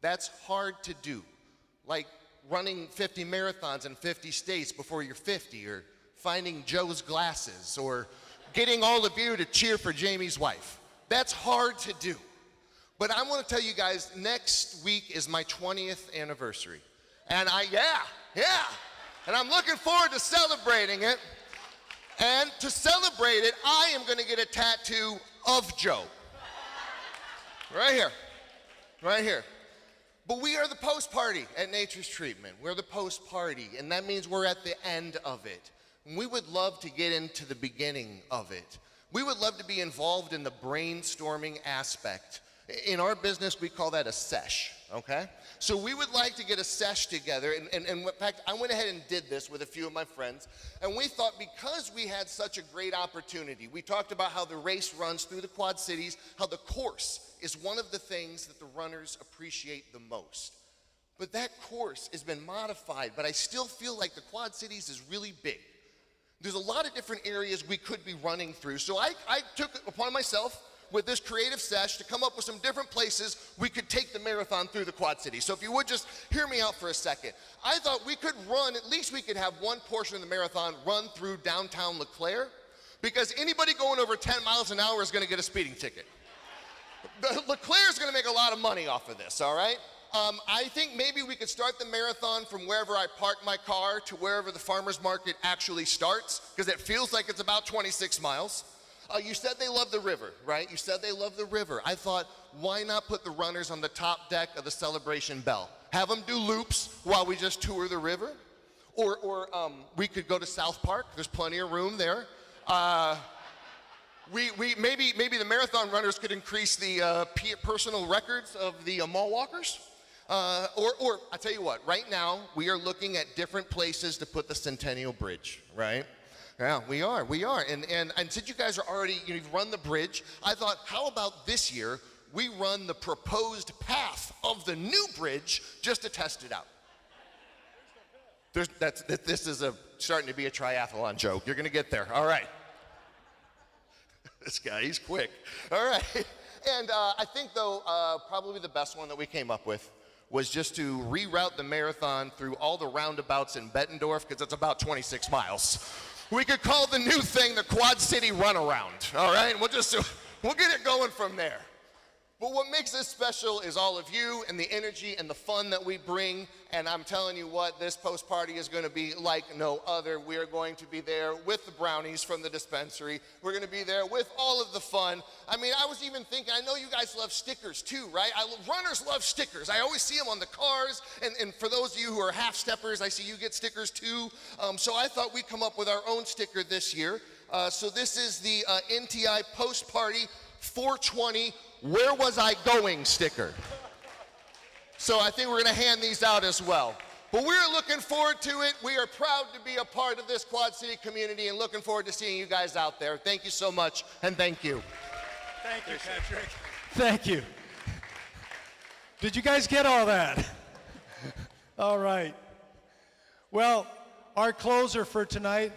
That's hard to do. Like running 50 marathons in 50 states before you're 50, or finding Joe's glasses, or getting all of you to cheer for Jamie's wife. That's hard to do. But I want to tell you guys, next week is my 20th anniversary. And and I'm looking forward to celebrating it. And to celebrate it, I am going to get a tattoo of Joe. Right here. Right here. But we are the post party at Nature's Treatment. We're the post party, and that means we're at the end of it. And we would love to get into the beginning of it. We would love to be involved in the brainstorming aspect. In our business, we call that a sesh, okay? So we would like to get a sesh together, and in fact, I went ahead and did this with a few of my friends, and we thought because we had such a great opportunity, we talked about how the race runs through the Quad Cities, how the course is one of the things that the runners appreciate the most. But that course has been modified, but I still feel like the Quad Cities is really big. There's a lot of different areas we could be running through, so I took it upon myself with this creative sesh to come up with some different places we could take the marathon through the Quad Cities. So if you would just hear me out for a second. I thought we could run, at least we could have one portion of the marathon run through downtown LeClaire, because anybody going over 10 miles an hour is gonna get a speeding ticket. LeClaire is gonna make a lot of money off of this, all right? I think maybe we could start the marathon from wherever I park my car to wherever the farmer's market actually starts, because it feels like it's about 26 miles. You said they love the river, right? You said they love the river. I thought, why not put the runners on the top deck of the Celebration Bell? Have them do loops while we just tour the river. Or we could go to South Park. There's plenty of room there. Maybe the marathon runners could increase the personal records of the mall walkers. Or I tell you what, right now we are looking at different places to put the Centennial Bridge, right? Yeah, we are. And since you guys are already, you've run the bridge, I thought, how about this year we run the proposed path of the new bridge just to test it out? This is starting to be a triathlon joke. You're going to get there. All right. This guy, he's quick. All right. And I think, though, probably the best one that we came up with was just to reroute the marathon through all the roundabouts in Bettendorf, because it's about 26 miles. We could call the new thing the Quad City Runaround, all right? And we'll get it going from there. But what makes this special is all of you and the energy and the fun that we bring. And I'm telling you what, this post party is going to be like no other. We are going to be there with the brownies from the dispensary. We're going to be there with all of the fun. I mean, I was even thinking, I know you guys love stickers too, right? Runners love stickers. I always see them on the cars. And for those of you who are half steppers, I see you get stickers too. So I thought we'd come up with our own sticker this year. So this is the NTI Post Party 420 Where Was I Going sticker. So I think we're going to hand these out as well. But we're looking forward to it. We are proud to be a part of this Quad City community and looking forward to seeing you guys out there. Thank you so much, and thank you. Thank you, Patrick. Thank you. Did you guys get all that? All right. Well, our closer for tonight,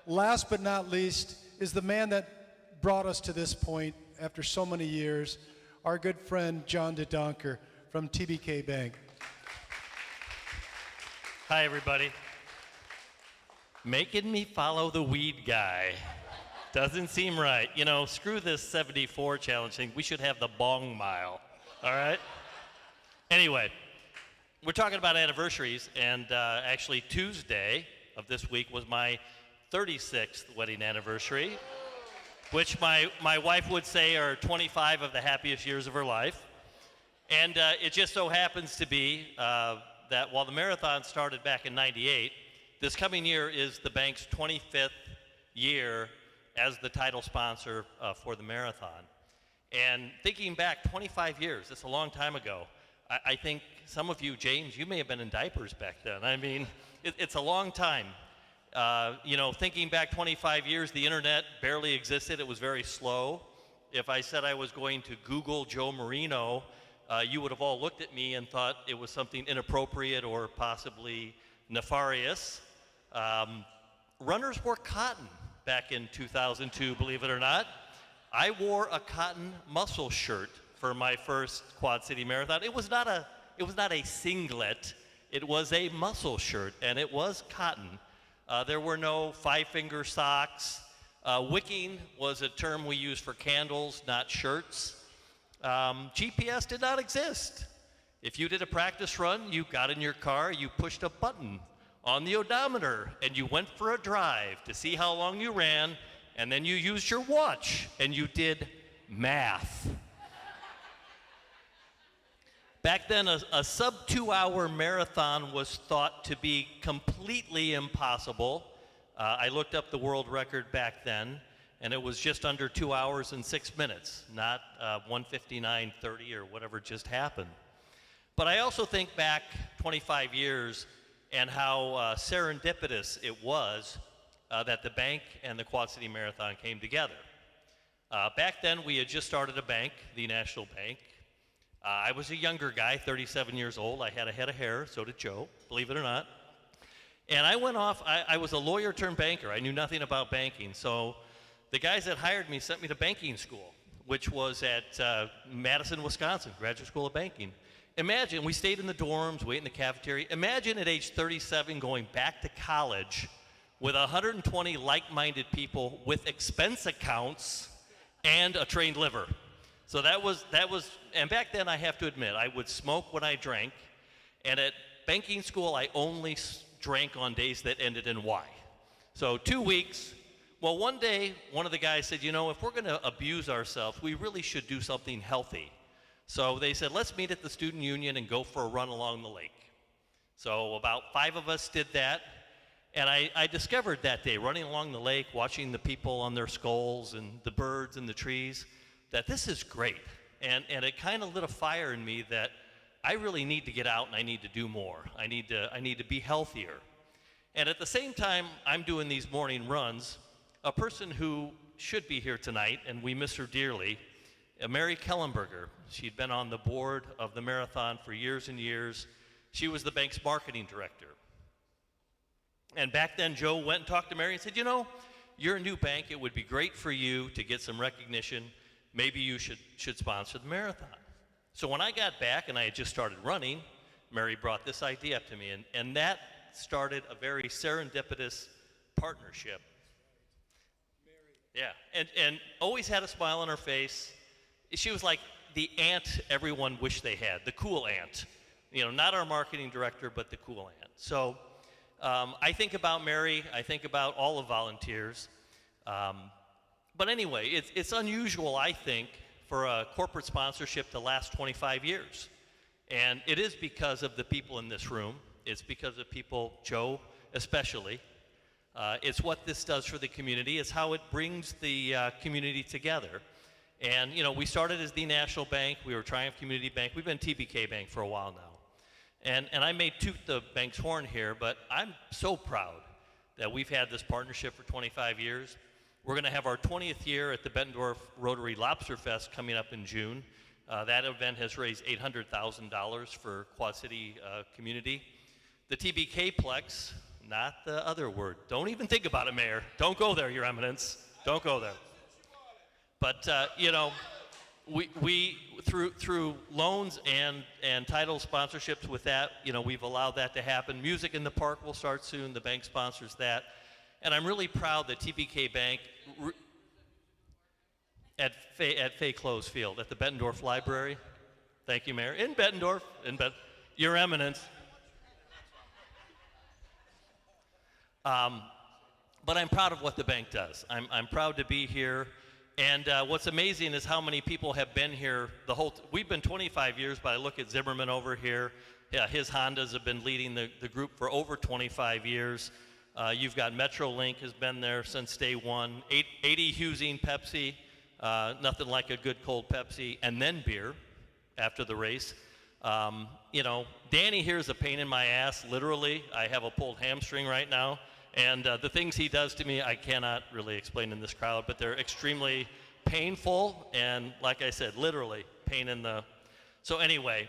last but not least, is the man that brought us to this point after so many years, our good friend John DeDonker from TBK Bank. Hi, everybody. Making me follow the weed guy doesn't seem right. You know, screw this 74 challenge thing. We should have the bong mile, all right? Anyway, we're talking about anniversaries, and actually Tuesday of this week was my 36th wedding anniversary, which my wife would say are 25 of the happiest years of her life. And it just so happens to be that while the marathon started back in '98, this coming year is the bank's 25th year as the title sponsor for the marathon. And thinking back 25 years, that's a long time ago. I think some of you, James, you may have been in diapers back then. I mean, it's a long time. You know, thinking back 25 years, the internet barely existed. It was very slow. If I said I was going to Google Joe Marino, you would have all looked at me and thought it was something inappropriate or possibly nefarious. Runners wore cotton back in 2002, believe it or not. I wore a cotton muscle shirt for my first Quad City Marathon. It was not a singlet. It was a muscle shirt, and it was cotton. There were no five-finger socks. Wicking was a term we used for candles, not shirts. GPS did not exist. If you did a practice run, you got in your car, you pushed a button on the odometer, and you went for a drive to see how long you ran, and then you used your watch, and you did math. Back then, a sub 2-hour marathon was thought to be completely impossible. I looked up the world record back then, and it was just under 2 hours and 6 minutes, not 1:59:30 or whatever just happened. But I also think back 25 years and how serendipitous it was that the bank and the Quad City Marathon came together. Back then, we had just started a bank, the National Bank. I was a younger guy, 37 years old. I had a head of hair, so did Joe, believe it or not. And I went off, I was a lawyer turned banker. I knew nothing about banking. So the guys that hired me sent me to banking school, which was at Madison, Wisconsin, Graduate School of Banking. Imagine, we stayed in the dorms, waiting in the cafeteria. Imagine at age 37 going back to college with 120 like-minded people with expense accounts and a trained liver. So that was, and back then I have to admit, I would smoke when I drank, and at banking school I only drank on days that ended in Y. So 2 weeks, Well, one day, one of the guys said, you know, if we're going to abuse ourselves, we really should do something healthy. So they said, let's meet at the student union and go for a run along the lake. So about 5 of us did that. And I discovered that day, running along the lake, watching the people on their sculls and the birds and the trees, that this is great. And it kind of lit a fire in me that I really need to get out and I need to do more. I need to be healthier. And at the same time I'm doing these morning runs, a person who should be here tonight, and we miss her dearly, Mary Kellenberger. She'd been on the board of the marathon for years and years. She was the bank's marketing director. And back then, Joe went and talked to Mary and said, you know, you're a new bank. It would be great for you to get some recognition. Maybe you should sponsor the marathon. So when I got back and I had just started running, Mary brought this idea up to me. And that started a very serendipitous partnership. Yeah, and always had a smile on her face. She was like the aunt everyone wished they had, the cool aunt. You know, not our marketing director, but the cool aunt. So I think about Mary, I think about all the volunteers. But anyway, it's unusual, I think, for a corporate sponsorship to last 25 years. And it is because of the people in this room. It's because of people, Joe especially. It's what this does for the community. It's how it brings the community together. And, you know, we started as the National Bank. We were Triumph Community Bank. We've been TBK Bank for a while now. And I may toot the bank's horn here, but I'm so proud that we've had this partnership for 25 years. We're going to have our 20th year at the Bettendorf Rotary Lobster Fest coming up in June. That event has raised $800,000 for Quad City community. The TBK Plex, not the other word. Don't even think about it, Mayor. Don't go there, Your Eminence. Don't go there. But, you know, we through loans and title sponsorships with that, you know, we've allowed that to happen. Music in the Park will start soon. The bank sponsors that. And I'm really proud that TBK Bank at Fay Close Field, at the Bettendorf Library. Thank you, Mayor. In Bettendorf, Your Eminence. But I'm proud of what the bank does. I'm proud to be here. And what's amazing is how many people have been here we've been 25 years, but I look at Zimmerman over here. Yeah, his Hondas have been leading the group for over 25 years. You've got MetroLink has been there since day one. 80 Husing Pepsi, nothing like a good cold Pepsi, and then beer after the race. You know, Danny here is a pain in my ass, literally. I have a pulled hamstring right now. And the things he does to me, I cannot really explain in this crowd, but they're extremely painful and, like I said, literally pain in the... So anyway,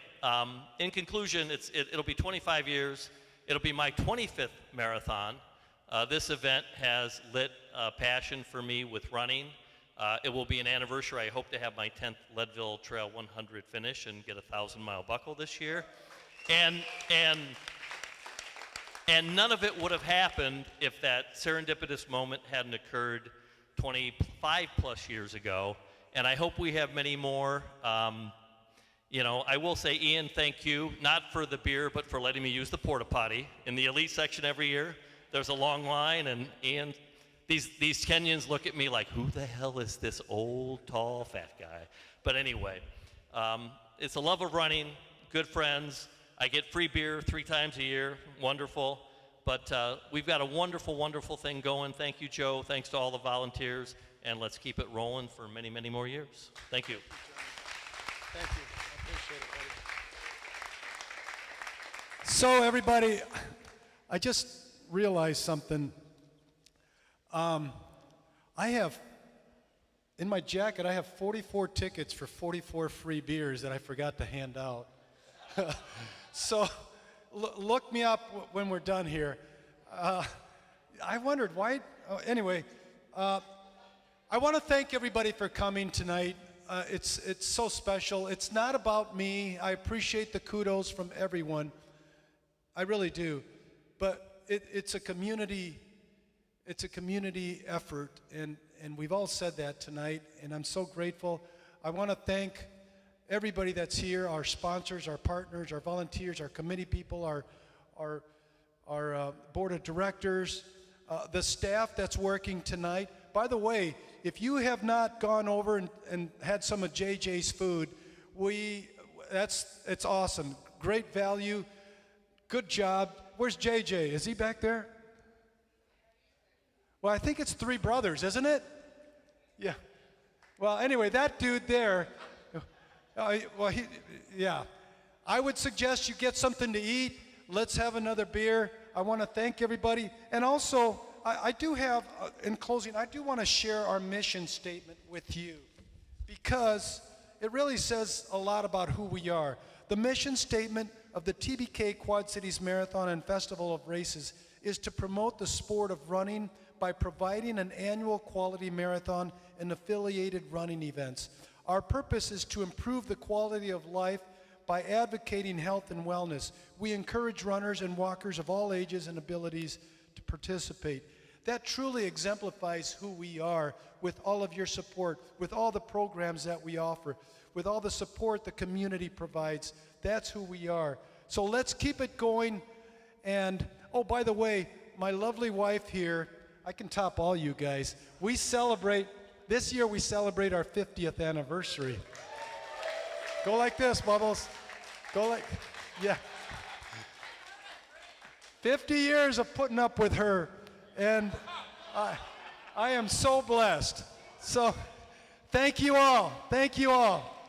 in conclusion, it'll be 25 years. It'll be my 25th marathon. This event has lit a passion for me with running. It will be an anniversary. I hope to have my 10th Leadville Trail 100 finish and get a 1,000-mile buckle this year. And none of it would have happened if that serendipitous moment hadn't occurred 25 plus years ago. And I hope we have many more. You know, I will say, Ian, thank you, not for the beer, but for letting me use the porta potty in the elite section every year. There's a long line, and Ian, these Kenyans look at me like, who the hell is this old, tall, fat guy? But anyway, it's a love of running, good friends. I get free beer 3 times a year, wonderful. But we've got a wonderful, wonderful thing going. Thank you, Joe. Thanks to all the volunteers. And let's keep it rolling for many, many more years. Thank you. Thank you. I appreciate it, buddy. So everybody, I just realized something. I have, in my jacket, I have 44 tickets for 44 free beers that I forgot to hand out. So look me up when we're done here. I wondered why, anyway, I want to thank everybody for coming tonight. It's so special. It's not about me. I appreciate the kudos from everyone. I really do. But it's a community effort, and we've all said that tonight, and I'm so grateful. I want to thank everybody that's here, our sponsors, our partners, our volunteers, our committee people, our board of directors, the staff that's working tonight. by the way, if you have not gone over and had some of JJ's food, it's awesome. Great value. Good job. Where's JJ? Is he back there? Well, I think it's three brothers, isn't it? Yeah. Well, anyway, that dude there, yeah. I would suggest you get something to eat. Let's have another beer. I want to thank everybody. And also, I do have, in closing, I do want to share our mission statement with you because it really says a lot about who we are. The mission statement of the TBK Quad Cities Marathon and Festival of Races is to promote the sport of running by providing an annual quality marathon and affiliated running events. Our purpose is to improve the quality of life by advocating health and wellness. We encourage runners and walkers of all ages and abilities to participate. That truly exemplifies who we are with all of your support, with all the programs that we offer, with all the support the community provides. That's who we are. So let's keep it going. And, oh, by the way, my lovely wife here, I can top all you guys. This year we celebrate our 50th anniversary. Go like this, Bubbles. Yeah. 50 years of putting up with her, and I am so blessed. So thank you all. Thank you all.